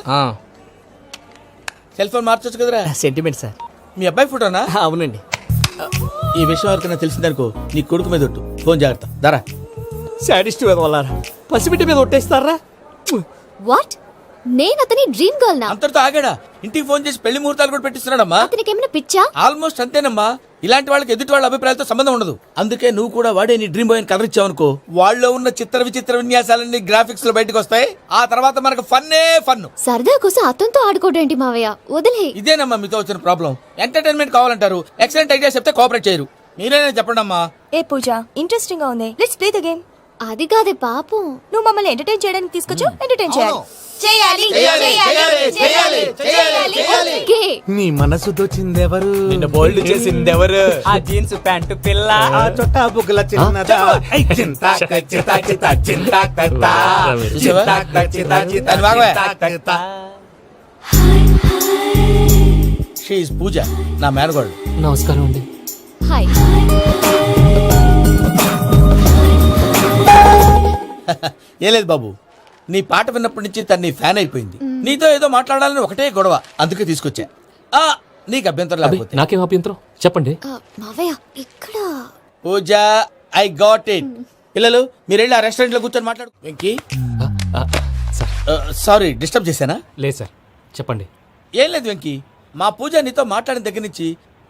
సెల్ ఫోన్ మార్చొచ్చు కదరా. Sentiment sir. మీ అబ్బాయి ఫోటోనా? అవునండి. ఈ విషయం ఎవరికైనా తెలిసిందనుకో నీ కొడుకు మీద ఒట్టు. ఫోన్ జాగ్రత్త. దరా సాడిస్ట్ వాళ్ళారా, పసిబిడ్డ మీద ఒట్టేస్తారా? వాట్? నేను అతని డ్రీమ్ గర్ల్ నా. అంతటితో ఆగాడా? ఇంటికి ఫోన్ చేసి పెళ్లి ముహూర్తాలు కూడా పెట్టిస్తున్నాడమ్మా. అతనికి ఏమైనా పిచ్చా? ఆల్మోస్ట్ అంతేనమ్మా. ఇలాంటి వాళ్ళకి ఎదుటి వాళ్ళ అభిప్రాయాలతో సంబంధం ఉండదు. అందుకే నువ్వు కూడా వాడే నీ డ్రీమ్ బాయ్ కవర్ ఇచ్చావనుకో, వాళ్ళలో ఉన్న చిత్ర విచిత్ర విన్యాసాలన్నీ గ్రాఫిక్స్ లో బయటకు వస్తాయి. ఆ తర్వాత మనకు ఫన్నే ఫన్. సరదా కోసం అతనితో ఆడుకోవడేంటి మావయ్య, వదిలే. ఇదేనమ్మా మీతో వచ్చిన ప్రాబ్లం. ఎంటర్టైన్మెంట్ కావాలంటారు, ఎక్సలెంట్ ఐడియా చెప్తే కోఆపరేట్ చేయరు. మీరేనా చెప్పండి అమ్మా. ఏ పూజ, ఇంట్రెస్టింగ్ గా ఉంది. Let's play the game. అది కాదే పాపం. నువ్వు మమ్మల్ని ఎంటర్టైన్ చేయడానికి తీసుకొచ్చావు, ఎంటర్టైన్ చేయాలి. ఓకే. నీ మనసు దోచిందెవరు? నిన్న బోల్డ్ చేసిందెవరు? ఆ జీన్స్ ప్యాంటు పిల్ల, ఆ చొట్టా బుగ్గల చిన్నదా. ఐ చింతా చితా చితా చింతా తత్తా. చింతా చితా చితా దాని భాగమే. చితా. షీఈ్ పూజ, నా మేనగోడు. నమస్కారం అండి. హాయ్. ఏ లేదు బాబు, నీ పాట విన్నప్పటి నుంచి తను నీ ఫ్యాన్ అయిపోయింది. నీతో ఏదో మాట్లాడాలని ఒకటే గొడవ, అందుకే తీసుకొచ్చా. ఆ, నీకు అభ్యంతరం అబ్బే, లేకపోతే. నాకేం అభ్యంతరం చెప్పండి. మావయ్య ఇక్కడ. పూజ, ఐ గాట్ ఇట్. పిల్లలు మీరు వెళ్ళి ఆ రెస్టారెంట్ లో కూర్చొని మాట్లాడు. వెంకీ, సార్ సారీ డిస్టర్బ్ చేశానా? లేదు సార్ చెప్పండి. ఏం లేదు వెంకీ, మా పూజ నీతో మాట్లాడిన దగ్గర నుంచి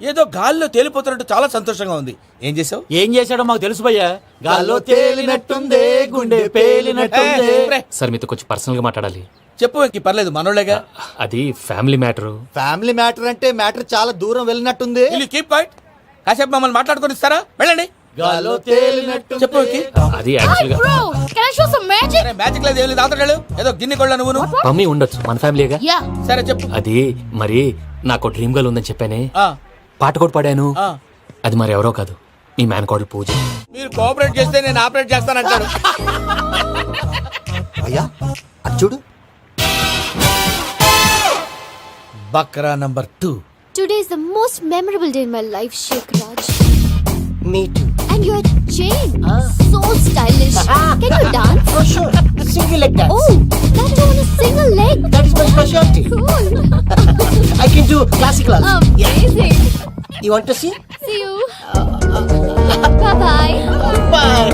ఏదో గాల్లో తేలిపోతున్నట్టు చాలా సంతోషంగా ఉంది. ఏం చేసావు? ఏం చేశాడో మాకు తెలుసు భయ్యా. గాల్లో తేలినట్టుందే, గుండె పేలినట్టుందే. సార్ మీతో కొంచెం పర్సనల్ గా మాట్లాడాలి. చెప్పు వెంకీ, పర్లేదు మనోళ్ళేగా. అది ఫ్యామిలీ మ్యాటర్. ఫ్యామిలీ మ్యాటర్ అంటే మ్యాటర్ చాలా దూరం వెళ్ళినట్టుంది. Keep quiet. కాసేపు మమ్మల్ని మాట్లాడుకొని ఇస్తారా? వెళ్ళండి. గాల్లో తేలినట్టు చెప్పు వెంకీ. అది యాక్చువల్ గా Bro, can I show some magic? Magic లేదు, ఏం లేదు. ఆతడాడు ఏదో గిన్నె కొళ్ళ నువ్వు. మమ్మీ ఉండొచ్చు, మన ఫ్యామిలీగా. Yeah. సరే చెప్పు. అది మరి నాకు డ్రీమ్ గర్ల్ ఉందని చెప్పానే, ఆ, పాట కూడా పాడాను. ఆ. అది మరి ఎవరో కాదు, నీ మేనకోడలు పూజ. మీరు కోఆపరేట్ చేస్తే నేను ఆపరేట్ చేస్తానంటాడు. అయ్యా అది చూడు. Bakra number 2. Today is the most memorable day in my life, Sheikh Raj. Me two. And your chain, so stylish. Can you dance? For sure. Single leg dance. Oh, that is on a single leg. That is my specialty. Cool. I can do classical also. Amazing. You want to see? See you. Bye-bye. Bye.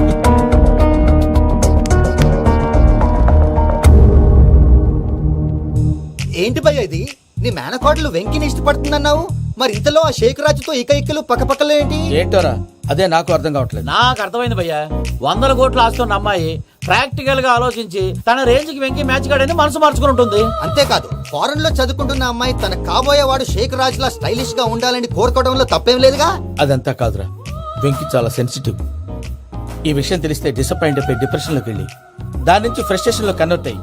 ఏంటి భయ్య ఇది? నీ మేనకోడలు వెంకిని ఇష్టపడుతుందన్నావు, మరి ఇంతలో ఆ షేక్ రాజుతో ఇకలు పక్కపక్కలో ఏంటి? ఏంటోరా, అదే నాకు అర్థం కావట్లేదు. నాకు అర్థమైంది భయ్యా. 100 కోట్లు ఆస్తున్న అమ్మాయి ప్రాక్టికల్ గా ఆలోచించి తన రేంజ్ కి వెంకి మ్యాచ్ కాడని మనసు మార్చుకుని ఉంటుంది. అంతేకాదు, ఫారెన్ లో చదువుకుంటున్న అమ్మాయి తన కాబోయేవాడు షేక్ రాజ్ లా స్టైలిష్ గా ఉండాలని కోరుకోవడంలో తప్పేం లేదుగా. అదంతా కాదురా, వెంకి చాలా సెన్సిటివ్. ఈ విషయం తెలిస్తే డిసప్పాయింట్ అయిపోయి డిప్రెషన్ లోకి వెళ్ళి దాని నుంచి ఫ్రస్ట్రేషన్ లో కన్వర్ట్ అయ్యి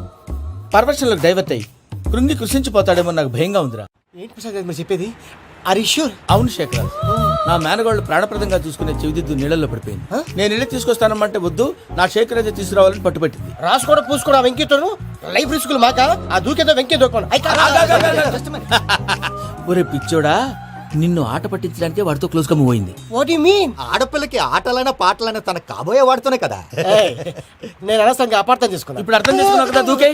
పర్వర్షన్ లోకి డైవర్ట్ అయ్యి కృంగి కృషించిపోతాడేమో నాకు భయంగా ఉందిరా. ఏంటి ప్రసాద్ గారు మీరు చెప్పేది? Are you sure? అవును శేఖర్, నా మేనగాళ్ళు ప్రాణప్రదంగా చూసుకునే చెవిదిద్దు నీళ్ళల్లో పడిపోయింది. నేను ఇల్లు తీసుకొస్తానమ్మంటే వద్దు, నా శేఖర్ అయితే తీసుకురావాలని పట్టుబట్టింది. రాసుకోవడం పూసుకోవడం ఆ వెంకీతోను లైఫ్ రిస్కులు మాక. ఆ దూకేదో వెంకీ దూకోను. ఒరే పిచ్చోడా, నిన్ను ఆట పట్టించడానికే వాడితో క్లోజ్ గా మూవ్ అయింది. What you mean? ఆడపిల్లకి ఆటలైనా పాటలైనా తన కాబోయే వాడుతోనే కదా. నేను అనవసరంగా అపార్థం చేసుకున్నా. ఇప్పుడు అర్థం చేసుకున్నావు కదా, దూకే.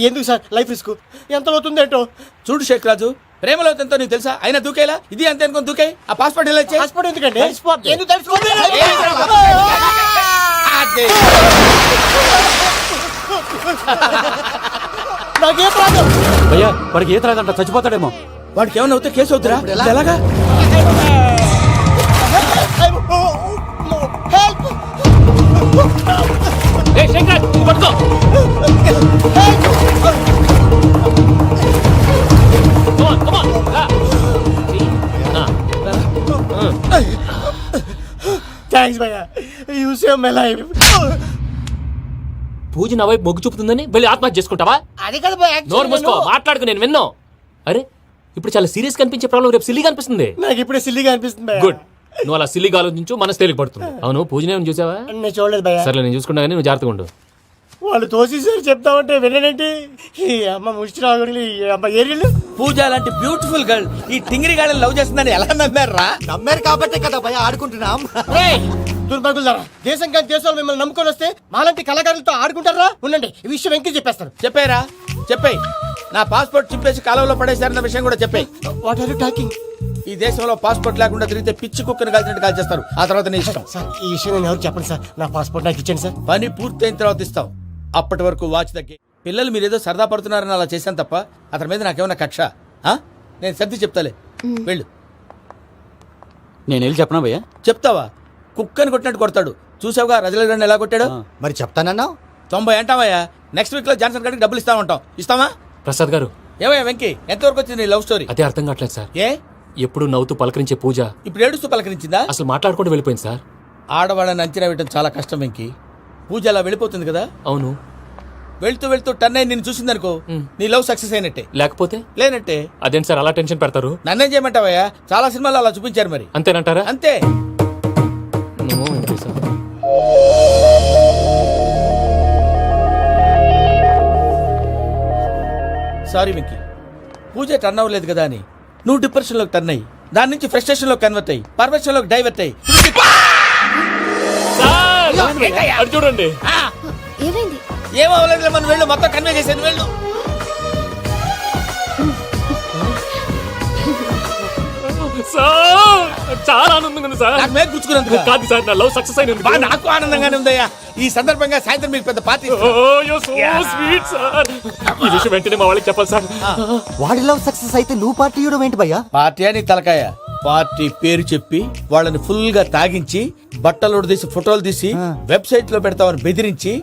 ఎందుకు సార్ లైఫ్ రిస్క్? ఎంత అవుతుంది ఏంటో చూడు శేఖర్ రాజు, ప్రేమలో ఎంతో నీకు తెలుసా? అయినా దూకేలా? ఇది అంతే అనుకుని దూకే. ఆ పాస్పోర్ట్ ఎలా ఇచ్చే? పాస్పోర్ట్ ఎందుకండి? ఎందుకు తెలుసుకోండి? నాకేం ప్రాబ్లం? భయ్యా వాడికి ఈత రాదంట, చచ్చిపోతాడేమో. వాడికి ఏమైనా అవుతే కేసు అవుతురా? ఎలాగా? థ్యాంక్స్ భయ్యా, యు సేవ్ మై లైఫ్. పూజ నా వైపు మొగ్గు చూపుతుందని వెళ్ళి ఆత్మహత్య చేసుకుంటావా? అది కదా భయ్యా, నోరు మూసుకో, మాట్లాడుకు, నేను విన్నాను. అరే ఇప్పుడు చాలా సీరియస్ కనిపించే ప్రాబ్లం రేపు సిల్లీగా అనిపిస్తుంది. నాకు ఇప్పుడే సిల్లీగా అనిపిస్తుంది భయ్యా. గుడ్, నువ్వు అలా సిల్లీగా ఆలోచించు, మనసు తేలిక పడుతుంది. అవును పూజనే చూసావా? నేను చూడలేదు భయ్యా. సరే నేను చూసుకుంటా కానీ నువ్వు జాగ్రత్తగా ఉండు. వాళ్ళు తోసేసారు చెప్తామంటే వినడంటే ఈ అమ్మ ముష్టి రాగులు, ఈ అమ్మ ఏరియాలు. పూజ లాంటి బ్యూటిఫుల్ గర్ల్ ఈ టింగిరి గాడిని లవ్ చేస్తుందని ఎలా నమ్మారా? నమ్మారు కాబట్టే కదా భయ ఆడుకుంటున్నాం. దుర్భగులారా, దేశం కానీ దేశాలు మిమ్మల్ని నమ్ముకొని వస్తే మాలాంటి కళాకారులతో ఆడుకుంటారా? ఉండండి, ఈ విషయం వెంకీ చెప్పేస్తాను. చెప్పారా? చెప్పేయ్. నా పాస్పోర్ట్ చింపేసి కాలంలో పడేశారన్న విషయం కూడా చెప్పేయ్. What are you talking? ఈ దేశంలో పాస్పోర్ట్ లేకుండా తిరిగితే పిచ్చి కుక్కను కాల్చినట్టు కాల్చేస్తారు. ఆ తర్వాత నీ ఇష్టం. సార్ ఈ విషయం నేను ఎవరు చెప్పండి సార్. నా పాస్పోర్ట్ నాకు ఇచ్చేయండి సార్. పని పూర్తయిన తర్వాత ఇస్తాం. అప్పటి వరకు వాచ్ ద గేమ్. పిల్లలు మీరేదో సరదా పడుతున్నారని అలా చేశాను తప్ప అతని మీద నాకేమన్నా కక్ష ఆ? నేను సర్ది చెప్తాలే వెళ్ళు. నేను వెళ్ళి చెప్పనా భయ్యా? చెప్తావా? కుక్కని కొట్టినట్టు కొడతాడు. చూసావుగా రజలగడ్డ ఎలా కొట్టాడు? మరి చెప్తానన్నావు. 90 అంటావయ్యా. నెక్స్ట్ వీక్ లో జాన్సన్ గారికి డబ్బులు ఇస్తామంటాం. ఇస్తావా? ప్రసాద్ గారు, ఏమయ్యా వెంకీ, ఎంతవరకు వచ్చింది నీ లవ్ స్టోరీ? అదే అర్థం కావట్లేదు సార్. ఏ ఎప్పుడు నవ్వుతూ పలకరించే పూజ ఇప్పుడు ఏడుస్తూ పలకరించిందా? అసలు మాట్లాడుకుంటూ వెళ్ళిపోయింది సార్. ఆడవాళ్ళని అంచనా వేయడం చాలా కష్టం వెంకీ. పూజ అలా వెళ్ళిపోతుంది కదా. అవును. వెళ్తూ వెళ్తూ టర్న్ అయి నిన్ను చూసిందనుకో, నీ లవ్ సక్సెస్ అయినట్టే. లేకపోతే లేనట్టే. అదేంటి సార్ అలా టెన్షన్ పెడతారు? నన్నేం చేయమంటావయ్యా? చాలా సినిమాలు అలా చూపించారు మరి. అంతేనంటారా? అంతే. నమో వెంకటేశ. సారీ వెంకీ, పూజ టర్న్ అవ్వలేదు కదా అని నువ్వు డిప్రెషన్ లోకి టర్న్ అయ్యి దాని నుంచి ఫ్రస్ట్రేషన్ లో కన్వర్ట్ అయ్యి పర్వర్షన్ లోకి డైవర్ట్ అయ్యి సార్, అటు చూడండి. ఏమైంది? ఏం అవ్వలేదు, మనం వెళ్ళు, మొత్తం కన్వే చేసేది వెళ్ళు. సార్, చాలా ఆనందంగా ఉంది సార్. నాకు మీద కూర్చుకున్నందుకు కాదు సార్, నా లవ్ సక్సెస్ అయినందుకు. నాకు ఆనందంగానే ఉందయ్యా. ఈ సందర్భంగా సాయంత్రం మీకు పెద్ద పార్టీ. Sweet sir. ఈ విషయం వెంటనే మా వాళ్ళకి చెప్పాలి సార్. వాడి లవ్ సక్సెస్ అయితే నువ్వు పార్టీ ఇవ్వడం ఏంటి భయ్యా? పార్టీ అని తలకాయ. పార్టీ పేరు చెప్పి వాళ్ళని ఫుల్ గా తాగించి బట్టలు తీసి ఫోటోలు తీసి వెబ్సైట్ లో పెడతామని బెదిరించి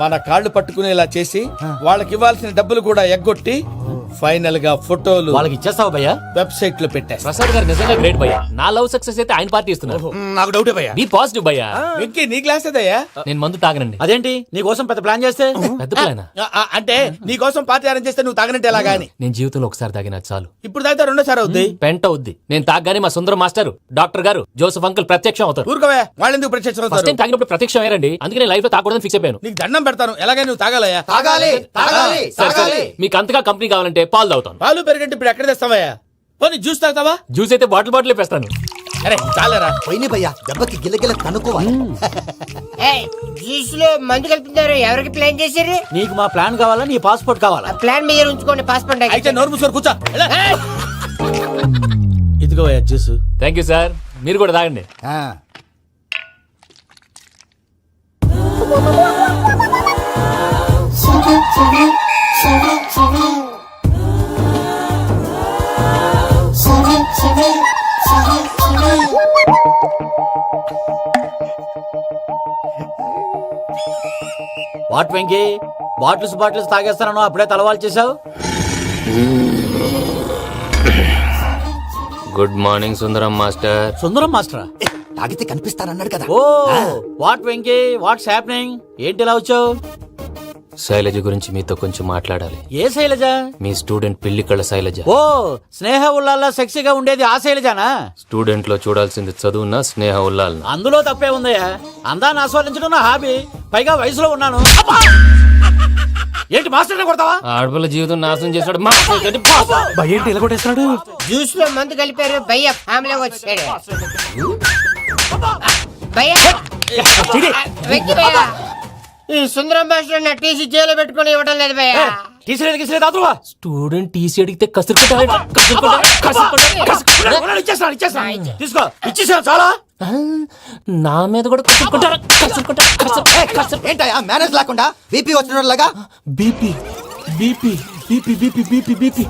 మన కాళ్ళు పట్టుకునేలా చేసి వాళ్ళకి ఇవ్వాల్సిన డబ్బులు కూడా ఎగ్గొట్టి ఫైనల్ గా ఫోటోలు వాళ్ళకి ఇచ్చేస్తావా భయ్యా? వెబ్సైట్ లో పెట్టేస్తా. ప్రసాద్ గారు నిజంగా గ్రేట్ భయ్యా. నా లవ్ సక్సెస్ అయితే ఆయన పార్టీ ఇస్తున్నారు. నాకు డౌటే భయ్యా. బీ పాజిటివ్ భయ్యా. వెంకీ నీ గ్లాస్ ఏదయ్యా? నేను మందు తాగనండి. అదేంటి నీ కోసం పెద్ద ప్లాన్ చేస్తే? పెద్ద ప్లాన్ అంటే నీ కోసం పార్టీ అరేంజ్ చేస్తే నువ్వు తాగనంటే ఎలాగా అని. నేను జీవితంలో ఒకసారి తాగినా చాలు. ఇప్పుడు తాగితే రెండోసారి అవుద్ది. పెంట అవుద్ది. నేను తాగగానే మా సుందరం మాస్టర్, డాక్టర్ గారు, జోసెఫ్ అంకుల్ ప్రత్యక్షం అవుతారు. ఊరుకోవా, వాళ్ళెందుకు ప్రత్యక్షం ఫస్ట్ అవుతారు? టైం తాగినప్పుడు ప్రత్యక్షం అయ్యారండి. అందుకే నేను లైఫ్ లో తాగకూడదని ఫిక్స్ అయిపోయాను. నీకు దండం పెడతాను, ఎలాగే నువ్వు తాగాలయ్యా. తాగాలి తాగాలి సరే సరే, మీకు అంతగా కంపెనీ కావాలంటే పాలు తాగుతాను. పాలు పెరిగంటే ఇప్పుడు ఎక్కడ తెస్తావయ్యా? పోనీ జ్యూస్ తాగుతావా? జ్యూస్ అయితే బాటిల్ వేస్తాను. అరే చాలరా. పోయిన భయ్యా, దెబ్బకి గిల్లగిల్ల తనుకోవాలి. జ్యూస్ లో మందు కలుపుతున్నారు. ఎవరికి ప్లాన్ చేశారు? నీకు మా ప్లాన్ కావాలా, నీ పాస్పోర్ట్ కావాలా? ప్లాన్ మీద ఉంచుకోండి, పాస్పోర్ట్ అయితే నోరు మూసుకొని కూర్చో. ఇదిగో జ్యూస్. Thank you sir. మీరు కూడా తాగండి. వాట్ వెంకీ, బాటిల్స్ తాగేస్తానో అప్పుడే తలవాలు చేసావు. Good morning Sundaram master. Sundaram మాస్టరా? తాగితే కనిపిస్తానన్నాడు కదా. Oh what Venky, what's happening? ఏంటి ఇలా వచ్చావు? శైలజ గురించి మీతో కొంచెం మాట్లాడాలి. ఏ శైలజ? మీ స్టూడెంట్ పిల్లి కళ్ళ శైలజ. ఓ స్నేహ ఉల్లాల్లో సెక్సీగా ఉండేది ఆ శైలజానా? స్టూడెంట్ లో చూడాల్సింది చదువున స్నేహ ఉల్లాలన. అందులో తప్పే ఉందయ్యా. అందాన్ని ఆస్వాదించడం నా హాబీ. పైగా వయసులో ఉన్నాను. ఏంటి మాస్టర్ కొడతావా? ఆడపిల్ల జీవితం నాశనం చేశాడు. ఏంటి ఇలా కొట్టేస్తున్నాడు? జ్యూస్ లో మందు కలిపారు. భయ్య ఫ్యామిలీ వచ్చాడు. భయ్య వెక్కి భయ్య, ఈ సుందరం మాస్టర్ నా టీసీ జైలు పెట్టుకుని ఇవ్వడం లేదు భయ్య. స్టూడెంట్ టీసీ అడిగితే తీసుకో, ఇచ్చేసాను చాలా. నా మీద కూడా ఏంటయ్యా మేనేజ్ లేకుండా బీపీ వచ్చినలాగా? BP BP BP BP BP BP.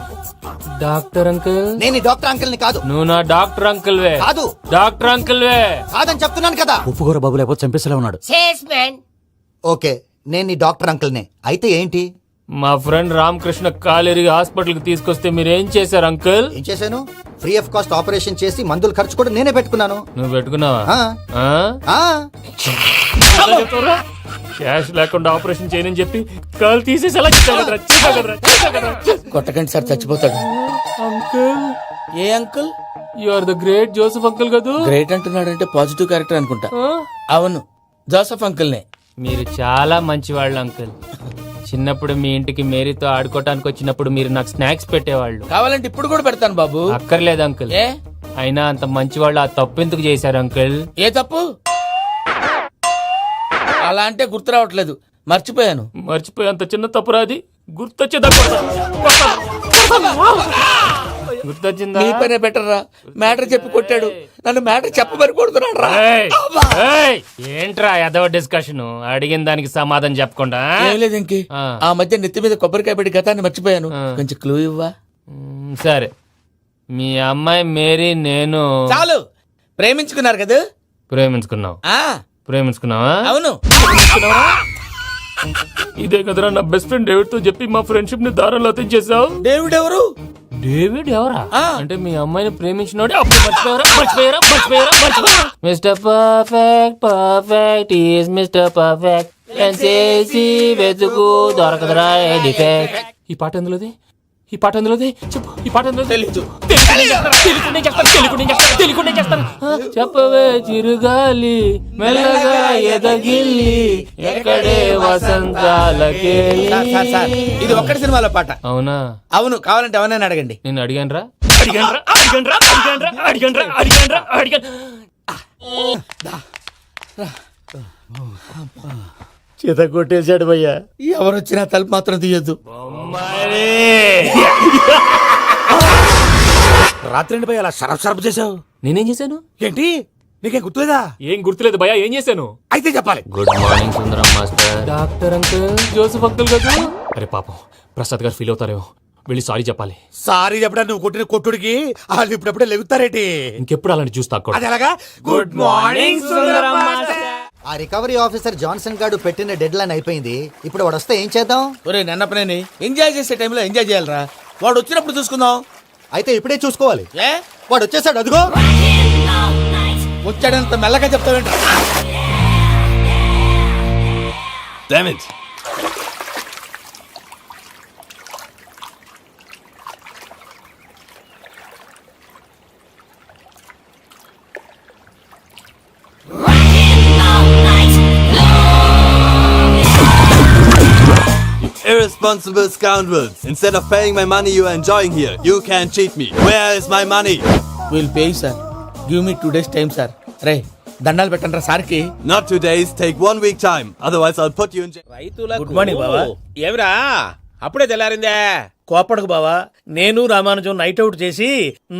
Doctor uncle, నేను ఈ డాక్టర్ అంకుల్ ని కాదు. నువ్వు నా డాక్టర్ అంకుల్ వే. కాదు. డాక్టర్ అంకుల్ వే కాదని చెప్తున్నాను కదా. ఉప్పుకూర బాబు లేకపోతే చంపేసేలా ఉన్నాడు. Sales man. ఓకే, నేను ఈ డాక్టర్ అంకుల్ నే. అయితే ఏంటి? మా ఫ్రెండ్ రామకృష్ణ కాలేరికి హాస్పిటల్ కి తీసుకొస్తే మీరేం చేశారు అంకుల్? ఏం చేశాను? ఫ్రీ ఆఫ్ కాస్ట్ ఆపరేషన్ చేసి మందుల ఖర్చు కూడా నేనే పెట్టుకున్నాను. నువ్వు పెట్టుకున్నావా? క్యాష్ లేకుండా ఆపరేషన్ చేయనని చెప్పి కాల్ తీసేసి కొట్టకండి సార్, చచ్చిపోతాడు. అంకుల్, ఏ uncle? You are the great Joseph uncle కదూ. గ్రేట్ అంటున్నాడంటే పాజిటివ్ క్యారెక్టర్ అనుకుంటా. అవును, జోసెఫ్ అంకుల్ నే. మీరు చాలా మంచివాళ్ళు అంకుల్. చిన్నప్పుడు మీ ఇంటికి మేరీతో ఆడుకోవటానికి వచ్చినప్పుడు మీరు నాకు స్నాక్స్ పెట్టేవాళ్ళు. కావాలంటే ఇప్పుడు కూడా పెడతాను బాబు. అక్కర్లేదు అంకుల్. ఏ అయినా అంత మంచివాళ్ళు ఆ తప్పు ఎందుకు చేశారు అంకుల్? ఏ తప్పు? అలా అంటే గుర్తు రావట్లేదు, మర్చిపోయాను. మర్చిపోయి అంత చిన్న తప్పురాది గుర్తొచ్చేదా? గుర్తొచ్చిందా? మీ పనే బెటర్ రా. మ్యాటర్ చెప్పి కొట్టాడు, నన్ను మ్యాటర్ చెప్పమని కొడుతున్నాడు రా. ఏంట్రా ఎదవ డిస్కషన్? అడిగిన దానికి సమాధానం చెప్పకుండా ఏం లేదు ఇంకే. ఆ మధ్య నెత్తి మీద కొబ్బరికాయ పెట్టి గతాన్ని మర్చిపోయాను, కొంచెం క్లూ ఇవ్వా? సరే, మీ అమ్మాయి మేరీ నేను చాలు. ప్రేమించుకున్నారు కదా? ప్రేమించుకున్నావు. ప్రేమించుకున్నావా? అవును. ఇదే కదరా నా బెస్ట్ ఫ్రెండ్ డేవిడ్ తో చెప్పి మా ఫ్రెండ్షిప్ ని దారంలో తెచ్చేసావు. డేవిడ్ ఎవరు? డేవిడ్ ఎవరా? అంటే మీ అమ్మాయిని ప్రేమించినోడే. అప్పుడు మర్చిపోయారా? Mister perfect perfect is mister perfect చేసి వెతుకు దొరకదురా డిఫెక్ట్. ఈ పాట ఎందులోది? చెప్పు. ఈ పాట ఎందులో? తెలీదు. చెప్పవే చిరుగాలి మెల్లగా ఎదగిల్లి ఎక్కడే వసంతాలకే. ఇది ఒక్కటి సినిమాలో పాట. అవునా? అవును. కావాలంటే ఎవరైనా అడగండి. నేను అడిగాను. చేత కొట్టేశాడు భయ్యా. ఎవరొచ్చినా తలుపు మాత్రం తీయద్దు. రాత్రి భయ్య అలా సరఫ్ చేసావు. నేనేం చేశాను? ఏంటి నీకేం గుర్తులేదా? ఏం గుర్తులేదు భయ్యా. ఏం చేశాను? అయితే చెప్పాలి. Good morning Sundaram master. Doctor uncle, Joseph uncle కదా. అరే పాపం, ప్రసాద్ గారు ఫీల్ అవుతారేమో. వెళ్ళి సారీ చెప్పాలి. సారీ చెప్పడా నువ్వు కొట్టిన కొట్టుడికి వాళ్ళు ఇప్పుడప్పుడే లెగుతారేటి? ఇంకెప్పుడు అలాంటి చూస్తా. అది ఎలాగా? Good morning Sundaram master. ఆ రికవరీ ఆఫీసర్ జాన్సన్ గారు పెట్టిన డెడ్ లైన్ అయిపోయింది. ఇప్పుడు వాడు వస్తే ఏం చేద్దాం? ఒరే నన్నపనేని, ఎంజాయ్ చేసే టైంలో ఎంజాయ్ చేయాలరా. వాడు వచ్చినప్పుడు చూసుకుందాం. అయితే ఇప్పుడే చూసుకోవాలి. ఏ వాడు వచ్చేసాడు, అదిగో. వచ్చాడంత మెల్లగా చెప్తావేంట? Irresponsible scoundrels. Instead of paying my money you are enjoying here, you can cheat me. Where is my money? We'll pay, sir. Give me 2 days time, sir. రే దండాలు పెట్టండి రా సార్కి. Not 2 days, take 1 week time. Otherwise I'll put you in jail. Good morning బావా. ఏమిరా అప్పుడే తెల్లారిందే? కోపడకు బావా. నేను Ramanujam night out చేసి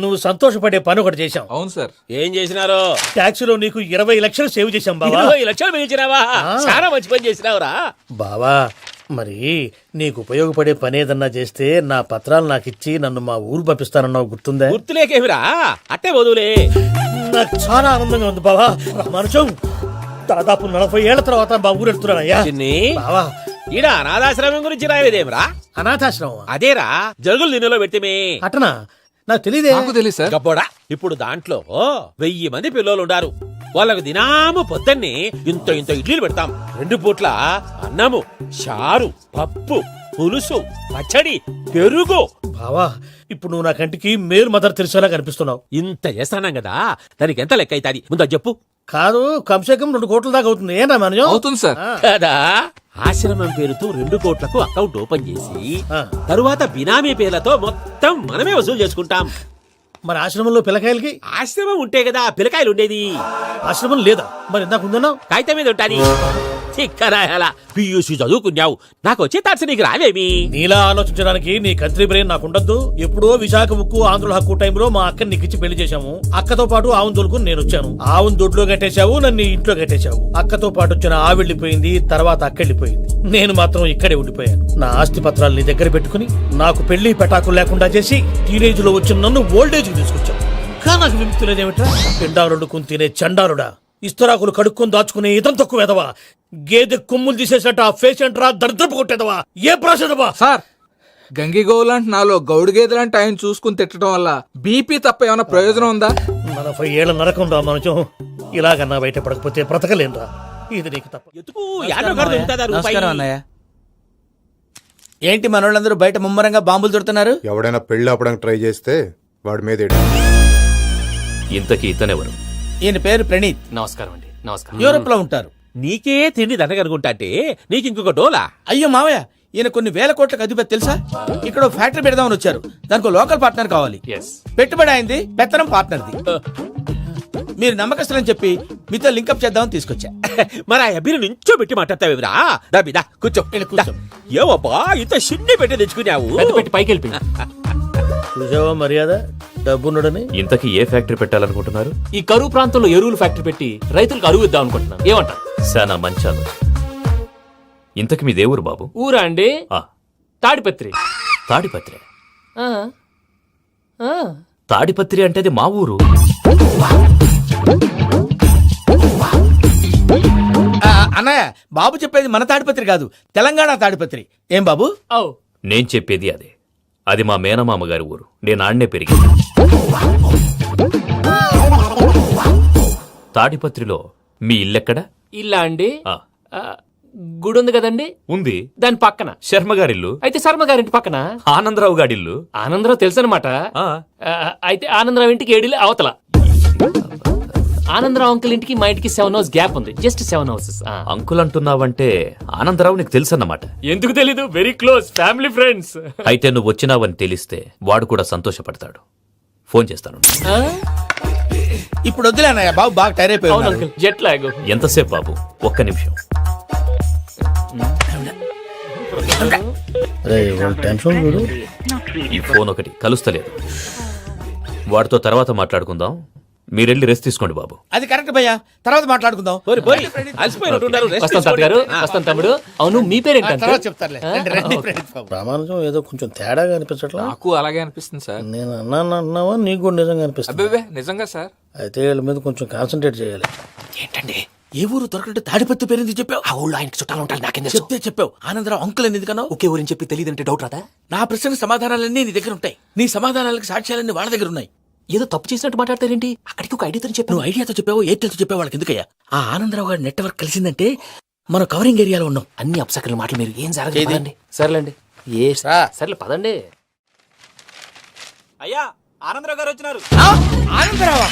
నువ్వు సంతోషపడే పని ఒకటి చేశాం. అవును సార్. ఏం చేసినారు? ట్యాక్సీలో నీకు 20 లక్షలు సేవ్ చేశాం బావా. 20 లక్షలు మిగిల్చినావా? చాలా మంచి పని చేసినావురా బావా. మరి నీకు ఉపయోగపడే పని ఏదన్నా చేస్తే నా పత్రాలు నాకు ఇచ్చి నన్ను మా ఊరు పంపిస్తానన్నావు, గుర్తుందా? గుర్తులేకేమిరా, అట్టే వదులే. నాకు చాలా ఆనందంగా ఉంది బావా. రామానుజం, దాదాపు 40 ఏళ్ల తర్వాత మా ఊరు వెళ్తున్నానయ్యా. బావా, ఈడ అనాథాశ్రమం గురించి రాయలేదేమిరా? అనాథాశ్రమం అదేరా, జరుగులు దీనిలో పెట్టిమే. అటనా? నాకు తెలియదే. నాకు తెలుసు సార్. గబ్బోడా, ఇప్పుడు దాంట్లో 1000 మంది పిల్లలు ఉండారు. వాళ్ళకు దినాము పొద్దున్నే ఇంత ఇడ్లీలు పెడతాం. 2 పూట్ల అన్నము, చారు, పప్పు, పులుసు, పచ్చడి, పెరుగు. బావా, ఇప్పుడు నువ్వు నా కంటికి మేలు మదర్ తెలిసేలా కనిపిస్తున్నావు. ఇంత చేస్తానం కదా, దానికి ఎంత లెక్క అవుతుంది ముందు చెప్పు. కాదు, కంసే కం 2 కోట్ల దాకా అవుతుంది. ఏనా మనం? అవుతుంది సార్. కదా, ఆశ్రమం పేరుతో 2 కోట్లకు అకౌంట్ ఓపెన్ చేసి తరువాత బినామీ పేర్లతో మొత్తం మనమే వసూలు చేసుకుంటాం. మరి ఆశ్రమంలో పిల్లకాయలకి? ఆశ్రమం ఉంటే కదా పిల్లకాయలు ఉండేది. ఆశ్రమం లేదా? మరి ఇందాక ఉందన్నావు. కాగితం మీద ఉంటాది. పియూసీ చదువుకున్నావు, నాకు వచ్చే తాట్స్ నీకు రావేమి? నీలా ఆలోచించడానికి నీ కంట్రీ బ్రెయిన్ నాకు ఉండద్దు. ఎప్పుడో విశాఖ ఉక్కు ఆంధ్రుల హక్కు టైంలో మా అక్కని నీకిచ్చి పెళ్లి చేశాము. అక్కతో పాటు ఆవును దొడుకుని నేను వచ్చాను. ఆవును దొడ్లో కట్టేశావు, నన్ను ఇంట్లో కట్టేశావు. అక్కతో పాటు వచ్చిన ఆవు వెళ్ళిపోయింది, తర్వాత అక్క వెళ్ళిపోయింది. నేను మాత్రం ఇక్కడే ఉండిపోయాను. నా ఆస్తి పత్రాలు నీ దగ్గర పెట్టుకుని నాకు పెళ్లి పెటాకులు లేకుండా చేసి టీనేజ్ లో వచ్చిన నన్ను ఓల్డేజ్ కి తీసుకొచ్చావు. కానీ నాకు విముక్తి లేదేమిట్రా? పిండారుడుకుని తినే చండారుడా, ఇస్తరాకులు కడుక్కొని దాచుకునే ఇతం తక్కువ ఎదవా, గేదె కొమ్ములు తీసేసట ఆ పేషెంట్ రా దరిద్రపు కొట్టేదవా, ఏ ప్రాసెదవా? సార్, గంగిగోవులాంటి నాలో గౌడు గేదెలాంటి ఆయన చూసుకుని తిట్టడం వల్ల బీపీ తప్ప ఏమైనా ప్రయోజనం ఉందా? 40 ఏళ్ల నరకం రా మనచం. ఇలాగన్నా బయట పడకపోతే బ్రతకలేనురా. ఇది నీకు తప్ప. నమస్కారం అన్నయ్య. ఏంటి మనోళ్ళందరూ బయట ముమ్మరంగా బాంబులు దొరుకుతున్నారు? ఎవడైనా పెళ్లి ఆపడానికి ట్రై చేస్తే వాడి మీద ఇంతకీ ఇతనెవరు? ఈయన పేరు ప్రణీత్. నమస్కారం అండి. నమస్కారం. యూరోప్ లో ఉంటారు. నీకే తిండి దండగనుకుంటా అంటే నీకు ఇంకొక డోలా? అయ్యో మావయ్య, ఈయన కొన్ని వేల కోట్లకు అధిపతి తెలుసా? ఇక్కడ ఫ్యాక్టరీ పెడదామని వచ్చారు. దానికి లోకల్ పార్ట్నర్ కావాలి. పెట్టుబడి అయింది, పెత్తనం పార్ట్నర్ది. మీరు నమ్మకస్తులని చెప్పి మీతో లింకప్ చేద్దామని తీసుకొచ్చా. మరి ఆ అబ్బిని నుంచో పెట్టి మాట్లాడతావేమిరా? దాబిదా కూర్చో. ఏవబ్బా ఇంత షిన్ని పెట్టి తెచ్చుకున్నావు? పెట్టి పైకి వెళ్ళిపోయి చూసావా మర్యాద డబ్బున్నడని. ఇంతకీ ఏ ఫ్యాక్టరీ పెట్టాలనుకుంటున్నారు? ఈ కరువు ప్రాంతంలో ఎరువులు ఫ్యాక్టరీ పెట్టి రైతులకు అరువు ఇద్దాం అనుకుంటున్నాను. ఏమంటారు? శానా మంచి ఆలోచన. ఇంతకి మీ దేవురు బాబు? ఊరా అండి, తాడిపత్రి. తాడిపత్రి? తాడిపత్రి అంటే అది మా ఊరు. అన్నయ్య, బాబు చెప్పేది మన తాడిపత్రి కాదు, తెలంగాణ తాడిపత్రి. ఏం బాబు? నేను చెప్పేది అదే. అది మా మేనమామ గారి ఊరు. నేను ఆడనే పెరిగింది. తాడిపత్రిలో మీ ఇల్లెక్కడ? ఇల్లా అండి, గుడి ఉంది కదండి. ఉంది. దాని పక్కన శర్మ గారిల్లు. అయితే శర్మ గారింటి పక్కన ఆనందరావు గారిల్లు. ఆనందరావు తెలుసు అనమాట. అయితే ఆనందరావు ఇంటికి 7 అవతల. ఆనందరావు అంకుల్ ఇంటికి మా ఇంటికి 7 hours గ్యాప్ ఉంది. Just 7 hours. అంకుల్ అంటున్నావంటే ఆనందరావు నీకు తెలుసు అన్నమాట. ఎందుకు తెలీదు? Very close family friends. అయితే నువ్వు వచ్చినావని తెలిస్తే వాడు కూడా సంతోషపడతాడు. ఫోన్ చేస్తాను. ఇప్పుడు వద్దులే అన్నయ్య, బాబు బాగా టైర్ అయిపోయాడు. Jet lag. ఎంతసేపు బాబు? ఒక్క నిమిషం. ఈ ఫోన్ ఒకటి కలుస్తలేదు. వాడితో తర్వాత మాట్లాడుకుందాం. మీరెళ్ళి రెస్ట్ తీసుకోండి బాబు. అది కరెక్ట్ భయ్యా, తర్వాత మాట్లాడుకుందాం. వస్తాం తాత గారు, వస్తాం తమ్ముడు. అవును, మీ పేరేంటి? చెప్తారులే. ప్రామాణికం ఏదో కొంచెం తేడాగా అనిపించట్లా? నాకు అలాగే అనిపిస్తుంది సార్. నేను అన్నావా నీకు కూడా నిజంగా అనిపిస్తుంది? నిజంగా సార్. అయితే వీళ్ళ మీద కొంచెం కాన్సన్ట్రేట్ చేయాలి. ఏంటండి, ఏ ఊరు దొరకట్టు తాడిపత్రి పేరు ఎందుకు చెప్పావు? ఆ ఊళ్ళో ఆయనకి చుట్టాలు ఉంటారు. నాకేం చెప్తే చెప్పావు. ఆనందరావు అంకుల్ అని ఎందుకన్నావు? ఒకే ఊరిని చెప్పి తెలియదంటే డౌట్ రాదా? నా ప్రశ్నకు సమాధానాలన్నీ నీ దగ్గర ఉంటాయి. నీ సమాధానాలకు సాక్ష్యాలన్నీ వాళ్ళ దగ్గర ఉన్నాయి. ఏదో తప్పు చేసినట్టు మాట్లాడతారేంటి? అక్కడికి ఒక ఐడియాతో చెప్పావు. నువ్వు ఐడియాతో చెప్పావు, ఎయిర్టెల్తో చెప్పావు, వాళ్ళకి ఎందుకయ్యా? ఆ ఆనందరావు గారి నెట్వర్క్ కలిసిందంటే మనం కవరింగ్ ఏరియాలో ఉన్నాం. అన్ని అప్సకల మాటలు మీరు ఏం జరగదండి. సర్లేండి. సర్లే పదండి. అయ్యా, ఆనందరావు గారు వచ్చినారు. ఆనందరావా?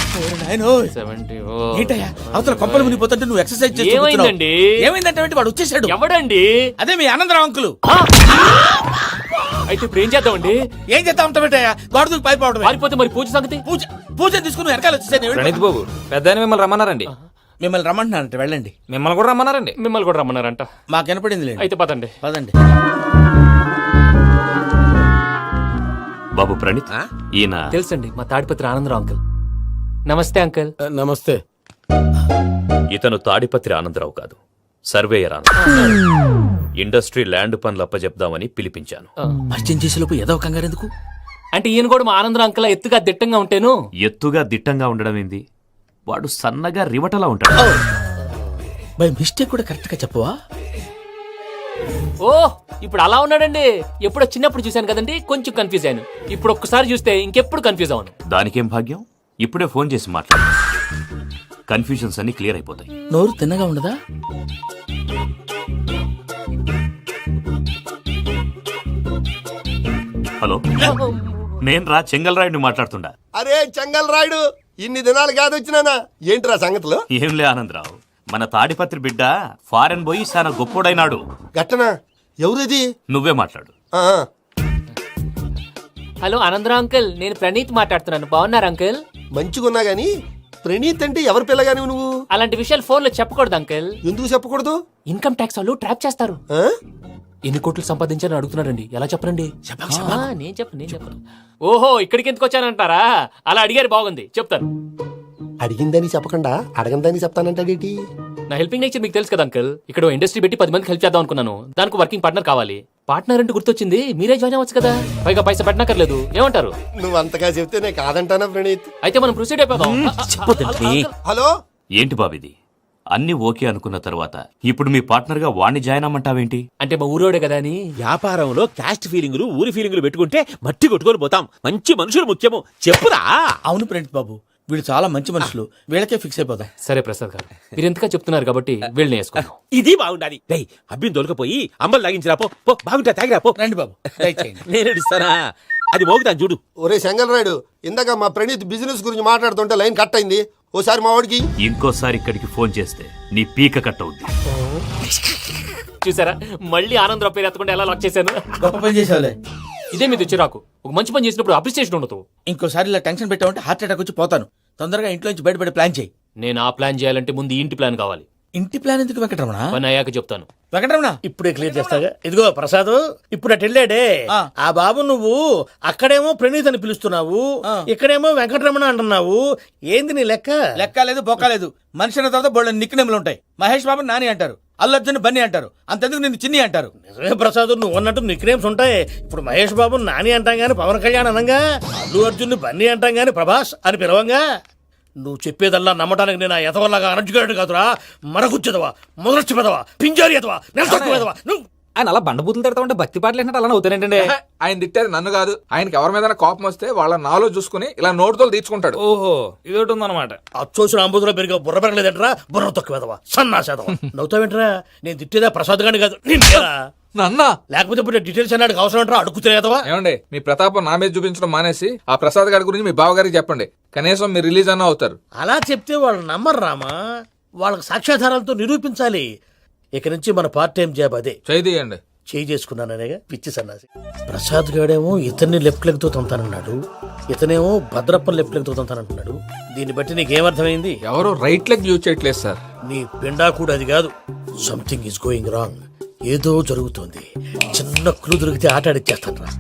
ఏంటయ్యా అవతల కొంపలు మునిగిపోతుంటే నువ్వు ఎక్సర్సైజ్ చేస్తూ ఏమైందండి? ఏమైందంటే వాడు వచ్చేసాడు. ఎవడండి? అదే మీ ఆనందరావు అంకులు. అయితే ఇప్పుడు ఏం చేద్దామండి? ఏం చేస్తా ఉంటావేటయ్యా? గొడవకు పైపోవడం. పారిపోతే మరి పూజ సంగతి? పూజ తీసుకుని వెనకాల వచ్చేసాను. ప్రణీత్ బాబు, పెద్ద మిమ్మల్ని రమ్మన్నారండి. మిమ్మల్ని రమ్మంటున్నారంట, వెళ్ళండి. మిమ్మల్ని కూడా రమ్మన్నారండి. మిమ్మల్ని కూడా రమ్మన్నారంట. మాకు వినపడింది. అయితే పదండి. పదండి బాబు ప్రణీత్, ఈయన తెలుసండి, మా తాడిపత్రి ఆనందరావు అంకుల్. నమస్తే అంకుల్. నమస్తే. ఇతను తాడిపత్రి ఆనందరావు కాదు, సర్వేయర్ ఆనందరావు. ఇండస్ట్రీ ల్యాండ్ పనులు అప్పచెప్దామని పిలిపించాను. పరిచయం చేసేలోపు ఏదో కంగారు ఎందుకు? అంటే ఈయన కూడా మా ఆనందరావు అంకుల్ ఎత్తుగా దిట్టంగా ఉంటాను. ఎత్తుగా దిట్టంగా ఉండడం ఏంది? వాడు సన్నగా రివటలా ఉంటాడు. బై మిస్టేక్ కూడా కరెక్ట్ గా చెప్పవా? ఓ, ఇప్పుడు అలా ఉన్నాడండి. ఎప్పుడో చిన్నప్పుడు చూశాను కదండి, కొంచెం కన్ఫ్యూజ్ అయ్యాను. ఇప్పుడు ఒక్కసారి చూస్తే ఇంకెప్పుడు కన్ఫ్యూజ్ అవును. దానికేం భాగ్యం, ఇప్పుడే ఫోన్ చేసి మాట్లాడు. కన్ఫ్యూజన్స్ అన్ని క్లియర్ అయిపోతాయి. నోరు తిన్నగా ఉండదా? హలో, నేను రా చెంగల్ రాయుడిని మాట్లాడుతుండా. అరే చెంగల్ రాయుడు, ఇన్ని దినాలు కాదు వచ్చినానా? ఏంట్రా సంగతులు? ఏంలే ఆనందరావు, మన తాడిపత్రి బిడ్డ ఫారెన్ పోయి చాలా గొప్పోడైనాడు. గట్టనా? ఎవరిది? నువ్వే మాట్లాడు. హలో ఆనందరావు అంకుల్, నేను ప్రణీత్ మాట్లాడుతున్నాను. బాగున్నారు అంకుల్? మంచిగున్నా గాని ప్రణీత్ అంటే ఎవరి పిల్లగాని నువ్వు? అలాంటి విషయాలు ఫోన్ లో చెప్పకూడదు అంకుల్. ఎందుకు చెప్పకూడదు? ఇన్కమ్ ట్యాక్స్ వాళ్ళు ట్రాప్ చేస్తారు. ఎన్ని కోట్లు సంపాదించాలని అడుగుతున్నారండి. ఎలా చెప్పరండి? నేను చెప్పను. ఓహో, ఇక్కడికి ఎందుకు వచ్చానంటారా? అలా అడిగారు, బాగుంది, చెప్తాను. అడిగిందని చెప్పకుండా అడగందని చెప్తానంటాడేటి? నా హెల్పింగ్ నేచర్ మీకు తెలుసు కదా అంకుల్. ఇక్కడ ఇండస్ట్రీ పెట్టి 10 మందికి హెల్ప్ చేద్దాం అనుకున్నాను. దానికి వర్కింగ్ పార్ట్నర్ కావాలి. పార్ట్నర్ అంటే గుర్తొచ్చింది, మీరే జాయిన్ అవ్వచ్చు కదా. పైగా పైసా పెట్టనక్కర్లేదు. ఏమంటారు? నువ్వు అంతగా చెప్తేనే కాదంటానా ప్రణీత్? అయితే మనం ప్రొసీడ్ అయిపోదాం. హలో, ఏంటి బాబిది? అన్ని ఓకే అనుకున్న తర్వాత ఇప్పుడు మీ పార్ట్నర్ గా వాణ్ణి జాయిన్ అమ్మంటావేంటి? అంటే మా ఊరోడే కదా అని. వ్యాపారంలో క్యాస్ట్ ఫీలింగులు, ఊరి ఫీలింగులు పెట్టుకుంటే మట్టి కొట్టుకొని పోతాం. మంచి మనుషులు ముఖ్యము. చెప్పురా. అవును ప్రణీత్ బాబు, వీళ్ళు చాలా మంచి మనుషులు. వీళ్ళకే ఫిక్స్ అయిపోతాం. సరే ప్రసాద్ గారు, మీరు ఎంతగా చెప్తున్నారు కాబట్టి వీళ్ళని వేసుకుంటాం. ఇది బాగుండాలి. డై అబ్బిని దొరకపోయి అమ్మలు లాగించిరా పో. బాగుంటా తాగిరా పో. రండి బాబు, నేను ఇస్తానా? అది మోగుతాను చూడు. ఒరే చెంగల్ రాయుడు, ఇందాక మా ప్రణీత్ బిజినెస్ గురించి మాట్లాడుతుంటే లైన్ కట్ అయింది. ఓసారి మా వాడికి ఇంకోసారి ఇక్కడికి ఫోన్ చేస్తే నీ పీక కట్ అవుద్ది. చూసారా, మళ్ళీ ఆనందరావు పేరు ఎత్తకుండా ఎలా లాక్ చేశాను. గొప్ప పని చేసావులే. ఇదే మీద చిరాకు. ఒక మంచి పని చేసినప్పుడు అప్రిసియేషన్ ఉండదు. ఇంకోసారి ఇలా టెన్షన్ పెట్టామంటే హార్ట్ అటాక్ వచ్చి పోతాను. తొందరగా ఇంట్లో నుంచి బయటపడే ప్లాన్ చేయి. నేను ఆ ప్లాన్ చేయాలంటే ముందు ఇంటి ప్లాన్ కావాలి. ఇంటి ప్లాన్ ఎందుకు వెంకటరమణ? పని అయ్యాక చెప్తాను. వెంకటరమణ ఇప్పుడే క్లియర్ చేస్తాగా. ఇదిగో ప్రసాద్, ఇప్పుడు అటు వెళ్ళాడే ఆ బాబు, నువ్వు అక్కడేమో ప్రణీత్ అని పిలుస్తున్నావు, ఇక్కడేమో వెంకటరమణ అంటున్నావు. ఏంది నీ లెక్క? లెక్క లేదు బొక్క లేదు. మనిషి అన్న తర్వాత బోళ్ళ నిక్నెములు ఉంటాయి. మహేష్ బాబు నాని అంటారు, అల్లు అర్జున్ బన్నీ అంటారు, అంతెందుకు నిన్ను చిన్ని అంటారు. నిజమే ప్రసాద్, నువ్వు అన్నట్టు నిక్నేమ్స్ ఉంటాయి. ఇప్పుడు మహేష్ బాబు నాని అంటాం గాని పవన్ కళ్యాణ్ అనంగా, అల్లు అర్జున్ బన్నీ అంటాం గాని ప్రభాస్ అని పిలవంగా. నువ్వు చెప్పేదల్లా నమ్మటానికి నేను ఆ ఎతవల్లాగా అనర్జుకేటెడ్ కాదురా. మరగుచ్చదవా, మొదలచ్చి పెదవా, పింజారి ఎదవా, నెలసొక్కు పెదవా. నువ్వు ఆయన అలా బండబూతులు తిడతా ఉంటే భక్తి పాటలు ఏంటంటే అలా అవుతానంటే. ఆయన తిట్టేది నన్ను కాదు, ఆయనకి ఎవరి మీద కోపం వస్తే వాళ్ళ నాలో చూసుకుని ఇలా నోటుతో తీర్చుకుంటాడు. ఓహో, ఇది ఒకటి ఉందన్నమాట. అచ్చోసిన అంబుధులో పెరిగే బుర్ర పెరగలేదంటరా, బుర్ర తొక్కువేదవా, సన్నాసేదవా. నవ్వుతావేంట్రా? నేను తిట్టేదా ప్రసాద్ గాని కాదు, నిన్నేరా. నన్నా లేకపోతే ఇప్పుడు డీటెయిల్స్ అన్నాడు అవసరం అంటారా? అడుగుతులేదవా. ఏమండి, మీ ప్రతాపం నా మీద చూపించడం మానేసి ఆ ప్రసాద్ గారి గురించి మీ బావగారికి చెప్పండి. కనీసం మీరు రిలీజ్ అన్న అవుతారు. అలా చెప్తే వాళ్ళు నమ్మరు రామా. వాళ్ళకి సాక్ష్యాధారాలతో నిరూపించాలి. ఇక నుంచి మన పార్ట్ టైం జాబ్ అదే. చేయండి. చేయి చేసుకున్నాననేగా పిచ్చి సన్నాసి. ప్రసాద్ గాడేమో ఇతన్ని లెఫ్ట్ లెగ్ తో తంతానన్నాడు, ఇతనేమో భద్రప్పని లెఫ్ట్ లెగ్ తో తంతానంటున్నాడు. దీన్ని బట్టి నీకేమర్థమైంది? ఎవరు రైట్ లెగ్ యూజ్ చేయట్లేదు సార్. నీ పిండా కూడా అది కాదు. Something is going wrong. ఏదో జరుగుతోంది. చిన్న క్లూ దొరికితే ఆట ఆడిచ్చేస్తాను రా.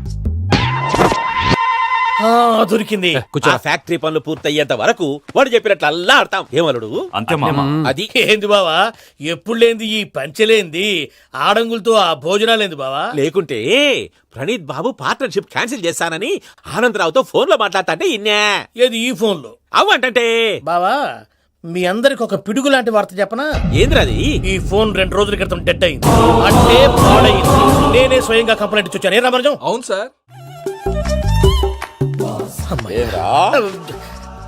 దొరికింది. ఆ ఫ్యాక్టరీ పనులు పూర్తయ్యేంత వరకు వాడు చెప్పినట్లు అల్లా ఆడతాం. ఏమలుడు అంతే అది ఏంది బావా, ఎప్పుడు లేంది ఈ పంచలేంది, ఆడంగులతో ఆ భోజనాలేంది బావా? లేకుంటే ప్రణీత్ బాబు పార్ట్నర్షిప్ క్యాన్సిల్ చేస్తానని ఆనందరావుతో ఫోన్ లో మాట్లాడతాంటే ఇన్నే. ఏది ఈ ఫోన్ లో? అవ్వంటే బావా, మీ అందరికి ఒక పిడుగు లాంటి వార్త చెప్పనా? ఏంద్రది? ఈ ఫోన్ 2 రోజుల క్రితం డెడ్ అయింది, అంటే పాడైంది. నేనే స్వయంగా కంప్లైంట్ ఇచ్చి వచ్చాను. ఏ రామరాజం? అవును సార్.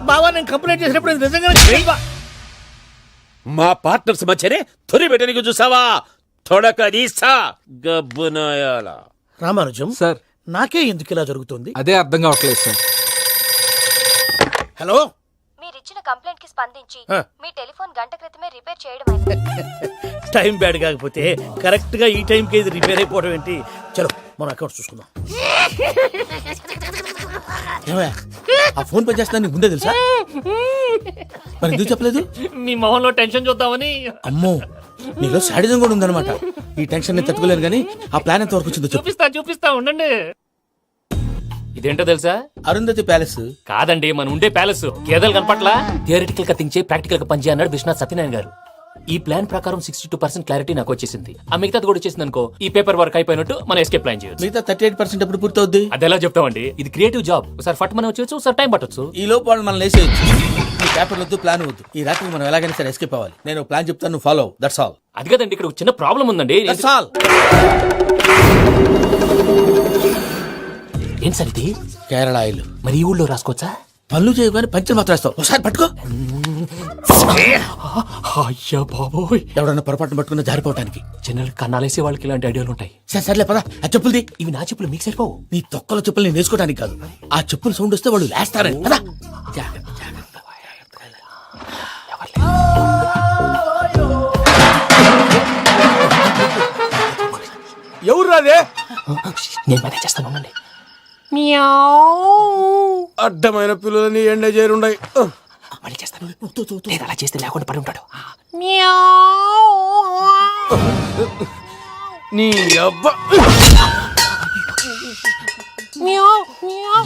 బావా, నేను కంప్లైంట్ చేసినప్పుడు ఇది నిజంగా మా పార్ట్నర్స్ మధ్యనే తొలి పెట్టడానికి చూసావా? తొడకదీసా గబ్బునాయాల. రామానుజం సార్, నాకే ఎందుకు ఇలా జరుగుతుంది? అదే అర్థం కావట్లేదు సార్. హలో, మీరిచ్చిన కంప్లైంట్ కి స్పందించి మీ టెలిఫోన్ గంట క్రితమే రిపేర్ చేయడం టైం బ్యాడ్ కాకపోతే కరెక్ట్ గా ఈ టైంకి ఇది రిపేర్ అయిపోవడం ఏంటి? చలో మన అకౌంట్ చూసుకుందాం. ఆ ఫోన్ పని చేస్తున్నా నీకు ముందే తెలుసా? మరి ఎందుకు చెప్పలేదు? మీ మొహంలో టెన్షన్ చూద్దామని. అమ్మో, నీలో శాడిజం కూడా ఉందన్నమాట. ఈ టెన్షన్ నేను తట్టుకోలేను కానీ ఆ ప్లాన్ ఎంత వరకు వచ్చిందో చెప్పు. చూపిస్తా ఉండండి. ఇదేంటో తెలుసా? అరుంధతి ప్యాలెస్ కాదండి, మన ఉండే ప్యాలెస్. గేదెలు కనపట్లా? థియరిటికల్ గా థింక్ చేయి, ప్రాక్టికల్ గా పనిచేయ అన్నాడు విశ్వనాథ్ సత్యనారాయణ గారు. ఈ ప్లాన్ ప్రకారం 62% క్లారిటీ నాకు వచ్చేసింది. ఆ మిగతాది కూడా వచ్చేసింది అనుకో, ఈ పేపర్ వర్క్ అయిపోయినట్టు మనం ఎస్కేప్ ప్లాన్ చేయొచ్చు. మిగతా 38% ఎప్పుడు పూర్తవుద్ది? అది ఎలా చెప్తామండి? ఇది క్రియేటివ్ జాబ్. ఒకసారి ఫట్ మనం వచ్చేయచ్చు, ఒకసారి టైం పట్టొచ్చు. ఈ లోపు వాళ్ళు మనం లేసేయచ్చు. ఈ పేపర్ వద్దు, ప్లాన్ వద్దు. ఈ రాత్రి మనం ఎలాగైనా సరే ఎస్కేప్ అవ్వాలి. నేను ప్లాన్ చెప్తాను, నువ్వు ఫాలో. That's all. అది కదండి, ఇక్కడ ఒక చిన్న ప్రాబ్లం ఉందండి. That's all. ఏం సార్ ఇది? కేరళ ఆయిల్. మరి ఈ ఊళ్ళో రాసుకోవచ్చా? పనులు చేయగానే పంచలు మాత్రం వేస్తావు. ఒకసారి పట్టుకో. అయ్యా బాబోయ్, ఎవడన్నా పొరపాటున పట్టుకున్న జారిపోవటానికి. జనరల్ కన్నాలేసే వాళ్ళకి ఇలాంటి ఐడియాలు ఉంటాయి. సర్లే పదా, ఆ చెప్పులది. ఇవి నా చెప్పులు, మీకు సరిపోవు. నీ తొక్కల చెప్పులు నేను వేసుకోవడానికి కాదు, ఆ చెప్పులు సౌండ్ వస్తే వాళ్ళు లేస్తారని. పదా. ఎవరు రాదే? నేను మేనేజ్ చేస్తాను, ఉండండి. అడ్డమైన పిల్లలని ఎండ చేరుండయి. మళ్ళీ చేస్తాను. లేదు, అలా చేస్తే లేకుండా పడి ఉంటాడు. నీ అబ్బా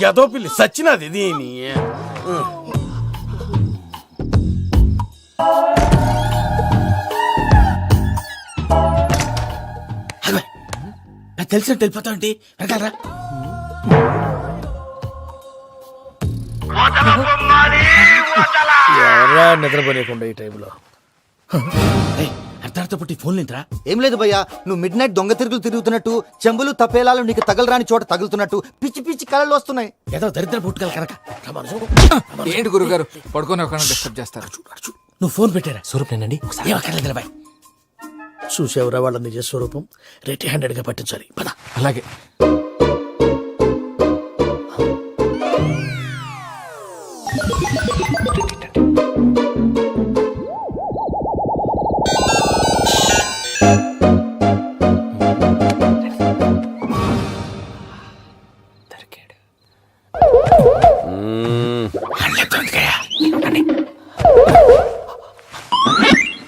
ఎదో పిల్లి సచ్చినది దీని. తెలిసినట్టు వెళ్ళిపోతా అంటే వెనకాలరా. ఎవరా నిద్రపోలేకుండా ఈ టైంలో? అర్ధార్థ పుట్టి ఫోన్ లేంట్రా. ఏం లేదు భయ్యా, నువ్వు మిడ్ నైట్ దొంగ తిరుగులు తిరుగుతున్నట్టు, చెంబులు తపేలాలు నీకు తగలరాని చోట తగులుతున్నట్టు పిచ్చి పిచ్చి కళలు వస్తున్నాయి. ఏదో దరిద్ర పుట్టుకల కనుక. ఏంటి గురుగారు పడుకొని ఒక డిస్టర్బ్ చేస్తారు? నువ్వు ఫోన్ పెట్టారా? స్వరూపేనండి. చూసేవరా వాళ్ళ నిజ స్వరూపం? రెడీ హ్యాండెడ్ గా పట్టించాలి. పద. అలాగే.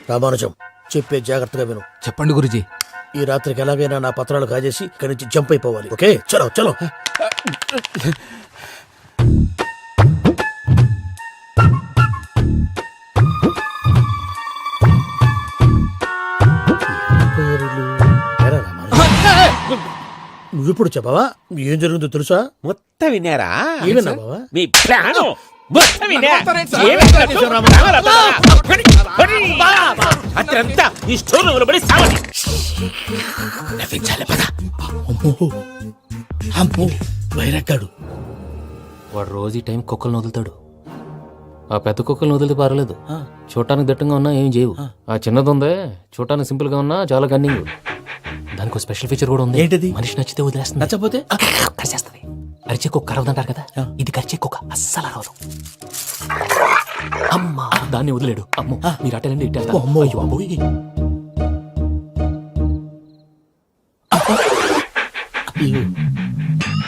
రామానుజం, చెప్పే జాగ్రత్తగా విను. చెప్పండి గురుజీ. ఈ రాత్రికి ఎలాగైనా నా పత్రాలు కాజేసి ఇక్కడి నుంచి జంప్ అయిపోవాలి. ఓకే, చలో చలో. నువ్విప్పుడు చెప్పవా ఏం జరుగుతుందో తెలుసా? మొత్తం వినారా? ఏమన్నా బావా? మీ ప్లాను మొత్తం వినా? అతనంతా ఈ స్టోర్ రూమ్ లో పడి సావండి. అమ్మో వైరగ్గాడు. వాడు రోజు ఈ టైం కుక్కలను వదులుతాడు. ఆ పెద్ద కుక్కలను వదిలితే పర్లేదు, చూడటానికి దట్టంగా ఉన్నా ఏం చేయవు. ఆ చిన్నది ఉందే, చూడటానికి సింపుల్ గా ఉన్నా చాలా గన్నింగ్. దానికి స్పెషల్ ఫీచర్ కూడా ఉంది. ఏంటిది? మనిషి నచ్చితే వదిలేస్తుంది, నచ్చపోతే కరిచేస్తుంది. అరిచే కుక్క అరవదంటారు కదా, ఇది కరిచే కుక్క అస్సలు అరవదు. అమ్మా దాన్ని వదిలేడు. అమ్మో మీరు అటెండి ఇట్టే. అమ్మో. అయ్యో అబ్బోయ్.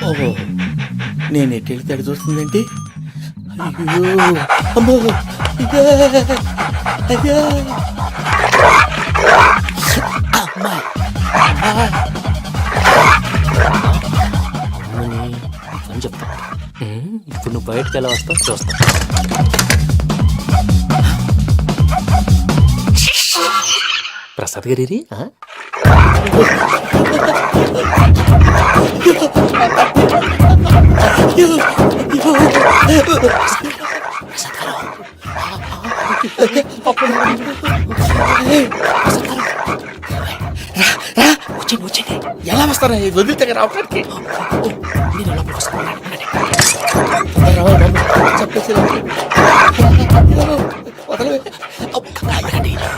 ఓహో, నేను ఎటు వెళ్తే అటు చూస్తుందేంటి? అయ్యో అమ్మో, ఇదే, అయ్యో. అమ్మా. అని చెప్తా. ఇప్పుడు నువ్వు బయటకు ఎలా వస్తావు చూస్తా. ప్రసాద్ గారి ఎలా వస్తారా వదిలితే రావడానికి?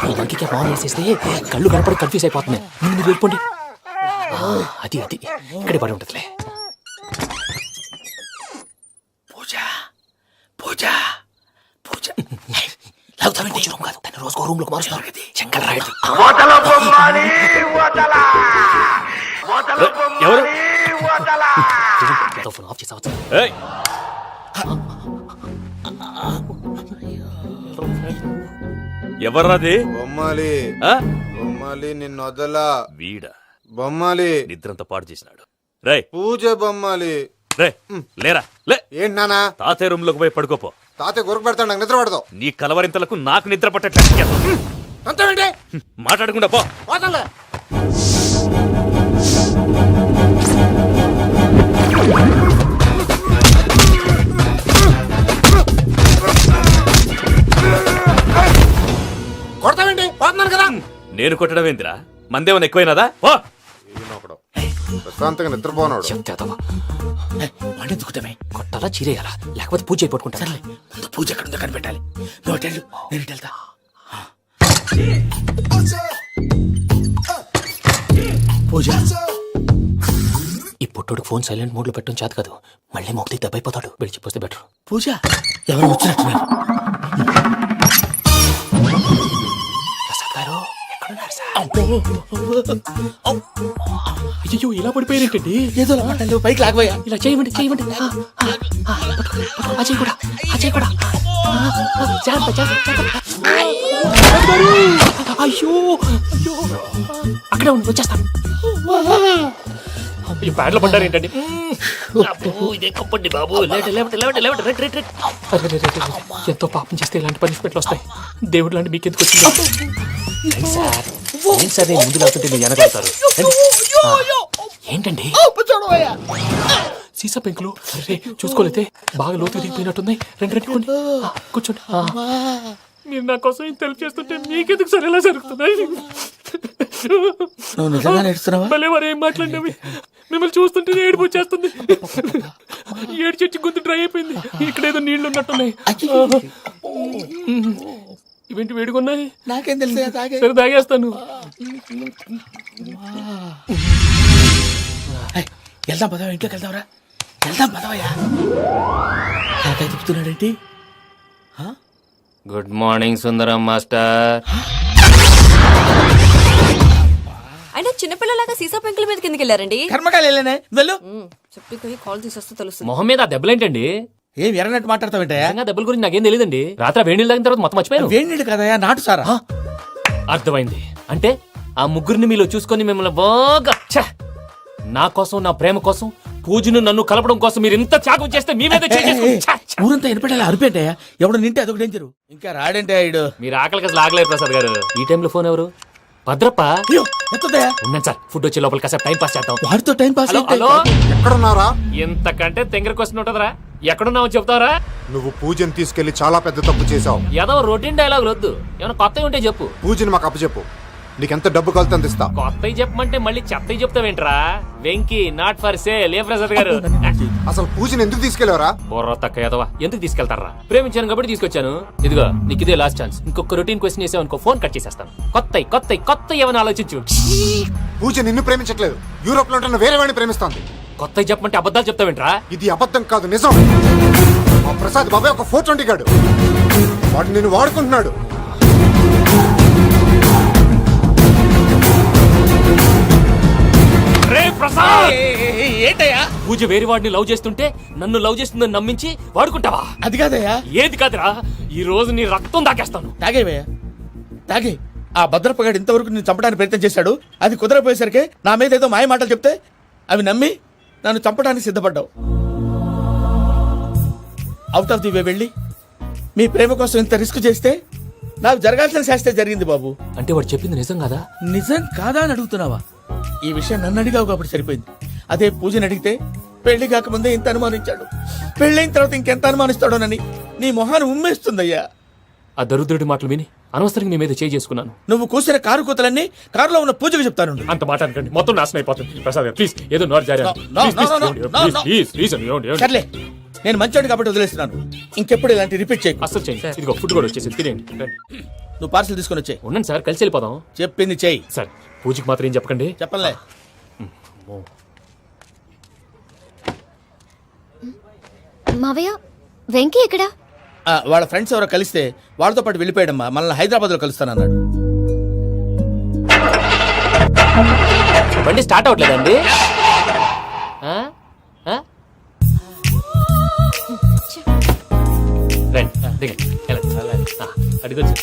ఈ లంకికి బాగా వేసేస్తే కళ్ళు కనపడి కన్ఫ్యూజ్ అయిపోతున్నాయి. మీరు వెళ్ళిపోండి. అది అది ఇక్కడే పడి ఉంటుందిలే. పూజ పూజ పూజ లాగుతామంటే రూమ్ కాదు, తను రోజుకో రూమ్ లోకి మారుస్తున్నారు కదా. చెంకల్ రాయదు. ఎవరు? ఫోన్ ఆఫ్ చేసావచ్చు. ఎవర్రాది? బొమ్మాలి బొమ్మాలి నిన్ను వదలా. వీడా బొమ్మాలి నిద్రంతా పాడు చేసినాడు. రే పూజ బొమ్మాలి. రే లేరా లే. ఏంటి నానా? తాతయ్య రూమ్ లోకి పోయి పడుకోపో. తాతయ్య గురకు పెడతాడు, నాకు నిద్ర పడతావు. నీ కలవరింతలకు నాకు నిద్ర పట్టేట. అంతేంటి? మాట్లాడకుండా పో. పోతాలే. కొడతావేంటి? పోతున్నాను కదా. నేను కొట్టడం ఏంటిరా? మందేమన్నా ఎక్కువైనదా? ఓ ప్రశాంతంగా నిద్రపోనాడు. చెప్తావా వాడిని దుక్కుతామే. కొట్టాలా చీరేయాలా లేకపోతే పూజ అయిపోట్టుకుంటా. సర్లే, ముందు పూజ ఎక్కడ ఉందో కనిపెట్టాలి. నువ్వు అటు వెళ్ళు, నేను ఇటు వెళ్తా. పూజ ఈ పుట్టోడికి ఫోన్ సైలెంట్ మోడ్ లో పెట్టడం చేత కాదు. మళ్ళీ మొక్కి దెబ్బైపోతాడు. విడిచిపోతే బెటర్. పూజ ఎవరు వచ్చినట్టున్నారు? ప్రసాద్ గారు ఎక్కడున్నారు సార్? అయ్యో ఇలా పడిపోయారేంటండి? ఏదో మాటలు పైకి లాగబోయా. ఇలా చేయమండి చేయమండి. అజయ్ కూడా అజయ్ కూడా. జాగ్రత్త జాగ్రత్త జాగ్రత్త. అయ్యో అయ్యో అక్కడే ఉండి వచ్చేస్తాను. ఈ ప్యాడ్లో పడ్డారు ఏంటండి? ఎంతో పాపం చేస్తే ఇలాంటి పనిష్మెంట్లు వస్తాయి. దేవుడు లాంటి మీకు ఎందుకు వచ్చింది? సార్ నేను ముందు లేకపోతే మీరు వెనకాడతారు. ఏంటండి సీసా పెంకులు? అరే చూసుకోలేతే బాగా లోతు దిగిపోయినట్టున్నాయి. రెండు రెండు కొన్ని కూర్చోండి. మీరు నా కోసం ఇంత హెల్ప్ చేస్తుంటే మీకెందుకు సరే ఎలా జరుగుతున్నాయి? నువ్వు నిజంగా నేర్చుతున్నావా? భలే మరి ఏం మాట్లాడినవి. మిమ్మల్ని చూస్తుంటే ఏడుపు వచ్చేస్తుంది. ఏడు చెట్టు గొంతు డ్రై అయిపోయింది. ఇక్కడ ఏదో నీళ్లు ఉన్నట్టున్నాయి. ఇవేంటి వేడుకున్నాయి? నాకేం తెలుసు. సరే తాగేస్తాను. వెళ్దాం పదవా, ఇంట్లోకి వెళ్దాంరా. వెళ్దాం పదవయ్యా. నాకై చెప్తున్నాడేంటి? Good morning Sundaram master. అయినా చిన్నపిల్లలాగా సీసా పెంకుల మీద కిందకి వెళ్ళారండి. కర్మకాయలు వెళ్ళానే. వెళ్ళు. చెప్పి కాల్ తీసేస్తే తెలుస్తుంది. మొహం మీద ఆ దెబ్బలేంటండి? ఏం ఎర్రనట్టు మాట్లాడతావేంటయ్యా? దెబ్బల గురించి నాకేం తెలియదండి. రాత్రి వేడి నీళ్ళు తాగిన తర్వాత మొత్తం మర్చిపోయాను. వేడి నీళ్ళు కదయా, నాటు సారా. అర్థమైంది. అంటే ఆ ముగ్గురిని మీలో చూసుకొని మిమ్మల్ని బాగా నా కోసం, నా ప్రేమ కోసం, పూజను నన్ను కలపడం కోసం మీరు ఇంత త్యాగం చేస్తే మీ మీద ఊరంతా వినపడేలా అరిపేటయా, ఎవడు నింటే అదొక డేంజరు. ఇంకా రాడంటే ఆయుడు. మీరు ఆకలికి అసలు ఆగలేదు ప్రసాద్ గారు. ఈ టైంలో ఫోన్ ఎవరు? భద్రప్ప. ఎత్తదయా ఉన్నాను సార్, ఫుడ్ వచ్చే లోపల కాసేపు టైం పాస్ చేద్దాం. వాడితో టైం పాస్. హలో, ఎక్కడున్నారా? ఎంతకంటే తెంగర క్వశ్చన్ ఉంటుందిరా. ఎక్కడున్నావు చెప్తావరా? నువ్వు పూజని తీసుకెళ్లి చాలా పెద్ద తప్పు చేశావు. ఏదో రొటీన్ డైలాగ్ వద్దు, ఏమైనా కొత్తవి ఉంటే చెప్పు. పూజని మాకు అప్పచెప్పు, నీకెంత డబ్బు కలితే అంత ఇస్తా. కొత్తవి చెప్పమంటే మళ్ళీ చెత్తవి చెప్తావేంట్రా? Venky not for sale. ఏ ప్రసాద్ గారు, అసలు పూజని ఎందుకు తీసుకెళ్లేవరా? బొర్ర తక్క ఏదవా, ఎందుకు తీసుకెళ్తారా? ప్రేమించాను కాబట్టి తీసుకొచ్చాను. ఇదిగో నీకు ఇదే లాస్ట్ ఛాన్స్. ఇంకొక రొటీన్ క్వశ్చన్ చేసావు అనుకో, ఫోన్ కట్ చేసేస్తాను. కొత్త ఏమైనా ఆలోచించు. పూజ నిన్ను ప్రేమించట్లేదు, యూరోప్ లో ఉంటున్న వేరే వాడిని ప్రేమిస్తోంది. కొత్తవి చెప్పమంటే అబద్ధాలు చెప్తావేంట్రా? ఇది అబద్ధం కాదు, నిజం. మా ప్రసాద్ బాబాయ్ ఒక 420 గాడు, వాడు నిన్ను వాడుకుంటున్నాడు. ఏంటయ్యా? పూజ వేరే వాడిని లవ్ చేస్తుంటే నన్ను లవ్ చేస్తుందని నమ్మించి వాడుకుంటావా? అది కాదయ్యా. ఏది కాదురా, ఈ రోజు నీ రక్తం దాకేస్తాను. తాగేవయ్యా, తాగే. ఆ భద్రపగాడు ఇంతవరకు నేను చంపడానికి ప్రయత్నం చేశాడు. అది కుదరపోయేసరికి నా మీద ఏదో మాయ మాటలు చెప్తే అవి నమ్మి నన్ను చంపడానికి సిద్ధపడ్డావు. అవుట్ ఆఫ్ ది వే వెళ్ళి మీ ప్రేమ కోసం ఇంత రిస్క్ చేస్తే నాకు జరగాల్సిన శాస్త్రే జరిగింది బాబు. అంటే వాడు చెప్పింది నిజం కాదా? నిజం కాదా అని అడుగుతున్నావా? ఈ విషయం నన్ను అడిగావు కాబట్టి సరిపోయింది. అదే పూజని అడిగితే పెళ్లి కాకముందే ఇంత అనుమానించాడు, పెళ్ళైన తర్వాత ఇంకెంత అనుమానిస్తాడోనని నీ మొహాన్ని ఉమ్మేస్తుందయ్యా. ఆ దరిద్రుడి మాటలు విని అనవసరంగా మీ మీద చేసుకున్నాను. నువ్వు కూసిన కారు కూతలన్నీ కారులో ఉన్న పూజకు చెప్తాను. అంత మాట అనకండి, మొత్తం నాశనం అయిపోతుంది. ప్రసాద్ గారు ప్లీజ్, ఏదో నోరు జారీ. సర్లే, నేను మంచోడు కాబట్టి వదిలేస్తున్నాను. ఇంకెప్పుడు ఇలాంటి రిపీట్ చేయకు. అసలు చేయండి. ఇదిగో ఫుడ్ కూడా వచ్చేసి తినేయండి. నువ్వు పార్సల్ తీసుకొని వచ్చే. ఉన్నాను సార్, కలిసి వెళ్ళిపోదాం. చెప్పింది చెయ్యి. సార్ పూజకి మాత్రం ఏం చెప్పకండి. చెప్పలే. మావయ్య, వెంకీ ఎక్కడా? వాళ్ళ ఫ్రెండ్స్ ఎవరో కలిస్తే వాళ్ళతో పాటు వెళ్ళిపోయాడమ్మా. మనల్ని హైదరాబాద్ లో కలుస్తానన్నాడు. బండి స్టార్ట్ అవట్లేదండి. అడిగొచ్చు.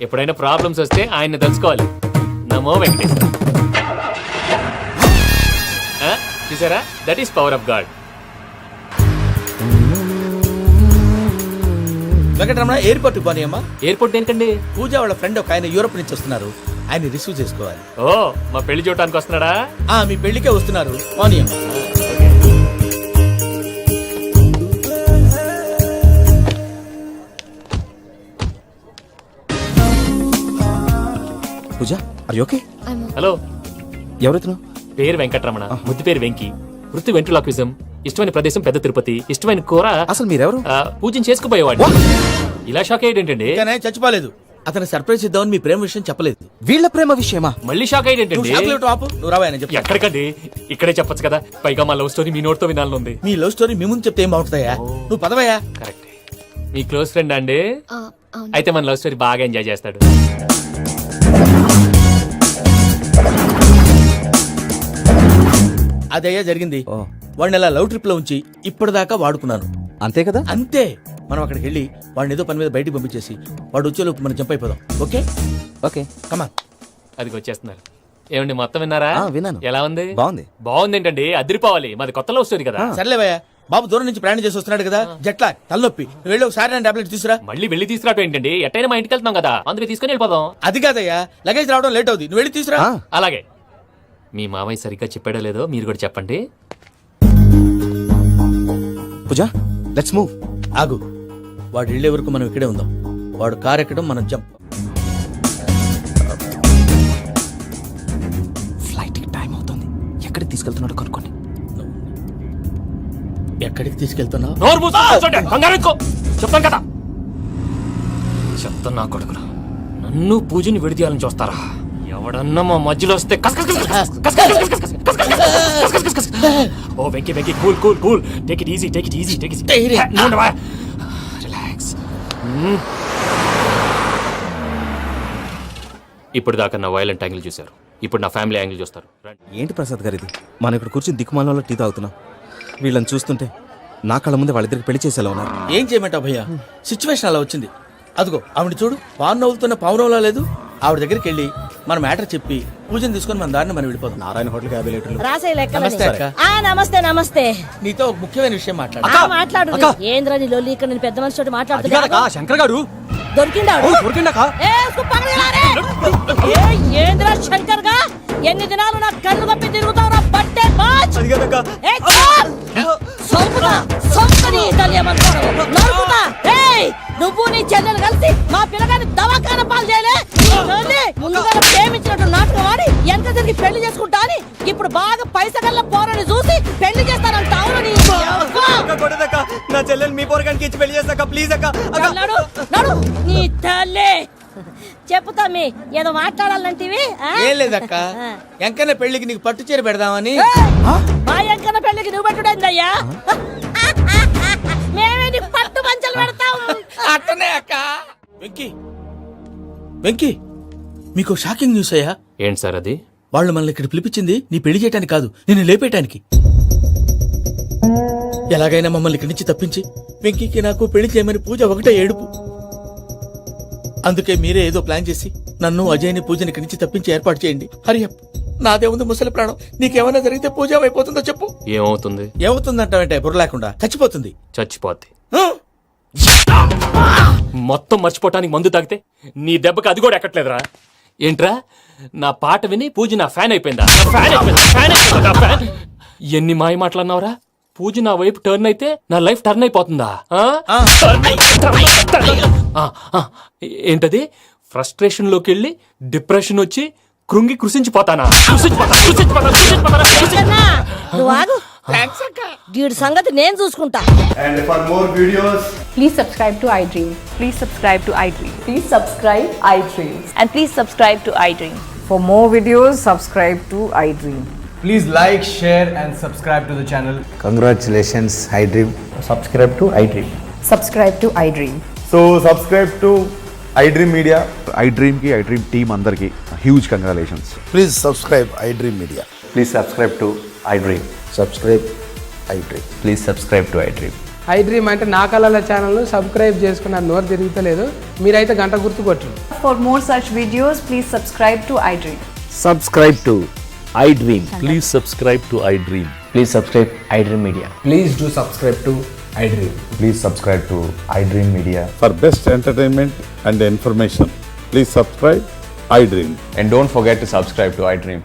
ఎప్పుడైనా ప్రాబ్లమ్స్ వస్తే ఆయన్ని తెలుసుకోవాలి. నమో వెంకటేశ్వర. చూసారా, that is power of God. Venkataramana, airport పోనీ అమ్మా. ఎయిర్పోర్ట్ ఏంటండి? పూజ వాళ్ళ ఫ్రెండ్ ఒక ఆయన యూరోప్ నుంచి వస్తున్నారు, ఆయన రిసీవ్ చేసుకోవాలి. ఓ, మా పెళ్లి చూడటానికి వస్తున్నాడా? మీ పెళ్లికే వస్తున్నారు, పోనీ అమ్మా. పూజ, ఆర్ యు ఓకే? హలో, ఎవరైతున్నావు? పేరు వెంకటరమణ, ముద్దు పేరు వెంకీ, వృత్తి వెంట్రులాక్విజం, ఇష్టమైన ప్రదేశం పెద్ద తిరుపతి, ఇష్టమైన కూర. అసలు మీరెవరు? పూజను చేసుకుపోయేవాడు. ఇలా షాక్ అయ్యేటండి. చచ్చిపోలేదు. అతను సర్ప్రైజ్ ఇద్దామని మీ ప్రేమ విషయం చెప్పలేదు. వీళ్ళ ప్రేమ విషయమా? మళ్ళీ షాక్ అయ్యేటండి. నువ్వు రావాయని చెప్పి. ఎక్కడికండి, ఇక్కడే చెప్పొచ్చు కదా. పైగా మా లవ్ స్టోరీ మీ నోట్తో వినాలనుంది. మీ లవ్ స్టోరీ మీ ముందు చెప్తే ఏం బాగుంటుందయ్యా? నువ్వు పదవయ్యా. కరెక్ట్. మీ క్లోజ్ ఫ్రెండ్ అండి? అయితే మన లవ్ స్టోరీ బాగా ఎంజాయ్ చేస్తాడు. అదయ్యా జరిగింది. వాడిని అలా లవ్ ట్రిప్ లో ఉంచి ఇప్పటిదాకా వాడుకున్నాను. అంతే కదా? అంతే. మనం అక్కడికి వెళ్ళి వాడిని ఏదో పని మీద బయటికి పంపించేసి వాడు వచ్చేలోపు మనం జంప్ అయిపోదాం. ఓకే ఓకే, కమా. అది వచ్చేస్తున్నారు. ఏమండి, మొత్తం విన్నారా? విన్నాను. ఎలా ఉంది? బాగుంది. బాగుంది ఏంటండి, అదిరిపోవాలి. మాది కొత్త లవ్ స్టోరీ కదా. సర్లేవయ్యా, బాబు దూరం నుంచి ప్రయాణం చేసి వస్తున్నాడు కదా, జట్లా తలనొప్పి. నువ్వు వెళ్ళి ఒకసారి టాబ్లెట్ తీసుకురా. మళ్ళీ వెళ్ళి తీసుకురావటం ఏంటండి? ఎట్టైనా మా ఇంటికి వెళ్తున్నాం కదా, అందుకే తీసుకుని వెళ్ళిపోదాం. అది కాదయ్యా, లగేజ్ రావడం లేట్ అవుతుంది, నువ్వు వెళ్ళి తీసుకురా. అలాగే. మీ మామయ్య సరిగ్గా చెప్పాడో లేదో మీరు కూడా చెప్పండి. పూజ, లెట్స్ మూవ్. ఆగు, వాడు వెళ్ళే వరకు మనం ఇక్కడే ఉందాం. వాడు కార్ ఎక్కడం, మనం జంప్. ఫ్లైట్ కి టైం అవుతుంది. ఎక్కడికి తీసుకెళ్తున్నాడో కనుక్కోండి. ఎక్కడికి తీసుకెళ్తున్నావు? చెప్తాను కదా. చెప్తాను నా కొడుకురా, నన్ను పూజని విడిదీయాలని చూస్తారా? ఎవడన్నా మా మధ్యలో వస్తే ఓ Venky Venky, cool cool cool, take it easy, take it easy, take it easy, relax. ఇప్పుడు దాకా నా వైలెంట్ యాంగిల్ చూశారు, ఇప్పుడు నా ఫ్యామిలీ యాంగిల్ చూస్తారు. ఏంటి ప్రసాద్ గారు ఇది? మనం ఇక్కడ కూర్చొని దిక్కుమాలలో టీ తాగుతున్నాం. వీళ్ళని చూస్తుంటే నా కళ్ళ ముందే వాళ్ళిద్దరికి పెళ్లి చేసేలా ఉన్నారు. ఏం చేయమంటావు భయ్యా, సిచ్యువేషన్ అలా వచ్చింది. అదిగో ఆవిడ చూడు పావు నవ్వులుతున్న పావునవ్వులా లేదు. ఆవిడ దగ్గరికి వెళ్ళి మన మ్యాటర్ చెప్పి పూజను తీసుకొని మన దారిని మనం వెళ్ళిపోతాం. నారాయణ హోటల్ 50 లీటర్లు. రాసే నమస్తే అక్క. నమస్తే నమస్తే. నీతో ఒక ముఖ్యమైన విషయం మాట్లాడాలి. మాట్లాడు. ఏంద్రా నీ లొల్లి ఇక్కడ నేను పెద్ద మనిషి మాట్లాడుతున్నా. శంకర్ గారు దొరికిందా? ఏంద్రా శంకర్ గా ఎన్ని దినాలు నా కళ్ళు కప్పి తిరుగుతావురా బట్టే బాచ్. నువ్వు నీ చెల్లెలు కలిసి మా పిల్లగాని దవాఖాన పాలు చేయలే. ముందుగా ప్రేమించినట్టు నాటకం ఆడి ఎంత తిరిగి పెళ్లి చేసుకుంటా అని ఇప్పుడు బాగా పైసగల్ల పోరని చూసి పెళ్లి చేస్తానంట. అవును నా చెల్లెలు మీ పోరగానికి ఇచ్చి పెళ్లి చేస్తాక ప్లీజ్ అక్క. నడు నీ తల్లి. చెప్పుతా మీ ఏదో మాట్లాడాలంటివి. ఏం లేదక్క, ఎంకన్న పెళ్లికి నీకు పట్టు చీర పెడదామని. మా ఎంకన్న పెళ్లికి నువ్వు పెట్టుడైందయ్యా. మేమే నీకు పట్టు పంచలు పెడతాం. అట్టనే అక్క. వెంకీ మీకు షాకింగ్ న్యూస్ అయ్యా. ఏంటి సార్ అది? వాళ్ళు మనల్ని ఇక్కడ పిలిపించింది నీ పెళ్లి చేయడానికి కాదు, నిన్ను లేపేయటానికి. ఎలాగైనా మమ్మల్ని ఇక్కడి నుంచి తప్పించి వెంకీకి నాకు పెళ్లి చేయమని పూజ ఒకటే ఏడుపు. అందుకే మీరే ఏదో ప్లాన్ చేసి నన్ను అజయ్ని పూజని ఇక్కడి నుంచి తప్పించి ఏర్పాటు చేయండి. హరియప్. నాదే ఉంది ముసలి ప్రాణం. నీకేమైనా జరిగితే పూజ అయిపోతుందో చెప్పు. ఏమవుతుంది? ఏమవుతుందంటావంటే బుర్ర లేకుండా చచ్చిపోతుంది. చచ్చిపోద్ది. మొత్తం మర్చిపోవటానికి మందు తాగితే నీ దెబ్బకి అది కూడా ఎక్కట్లేదురా. ఏంట్రా నా పాట విని పూజ నా ఫ్యాన్ అయిపోయిందా? ఎన్ని మాయ మాటలన్నావురా? పూజ నా వైపు టర్న్ అయితే నా లైఫ్ టర్న్ అయిపోతుందా? ఏంటది? ఫ్రస్ట్రేషన్ లోకి వెళ్ళి డిప్రెషన్ వచ్చి కృంగి కృషించిపోతానా? నువ్వు ఆగు. వీడి సంగతి నేను చూసుకుంటా. And for more videos, Please subscribe to iDream. Please subscribe to iDream. Please subscribe iDream. And please subscribe to iDream. For more videos, subscribe to iDream. please like, share and subscribe to the channel. Congratulations, iDream. Subscribe to iDream. Subscribe to iDream. So subscribe to iDream Media. iDream ki iDream team andarki huge congratulations. Please subscribe iDream media. Please subscribe to iDream. Subscribe iDream. Please subscribe to iDream. iDream అంటే నా కళల channel subscribe చేసుకున్న నోరు తిరుగుతలేదు. మీరైతే గంట గుర్తు కొట్టు. For more such videos, please subscribe to iDream. Subscribe to iDream. Please subscribe to iDream. Please subscribe iDream Media. Please do subscribe to iDream. Please subscribe to iDream Media. For best entertainment and information, please subscribe iDream. And don't forget to subscribe to iDream.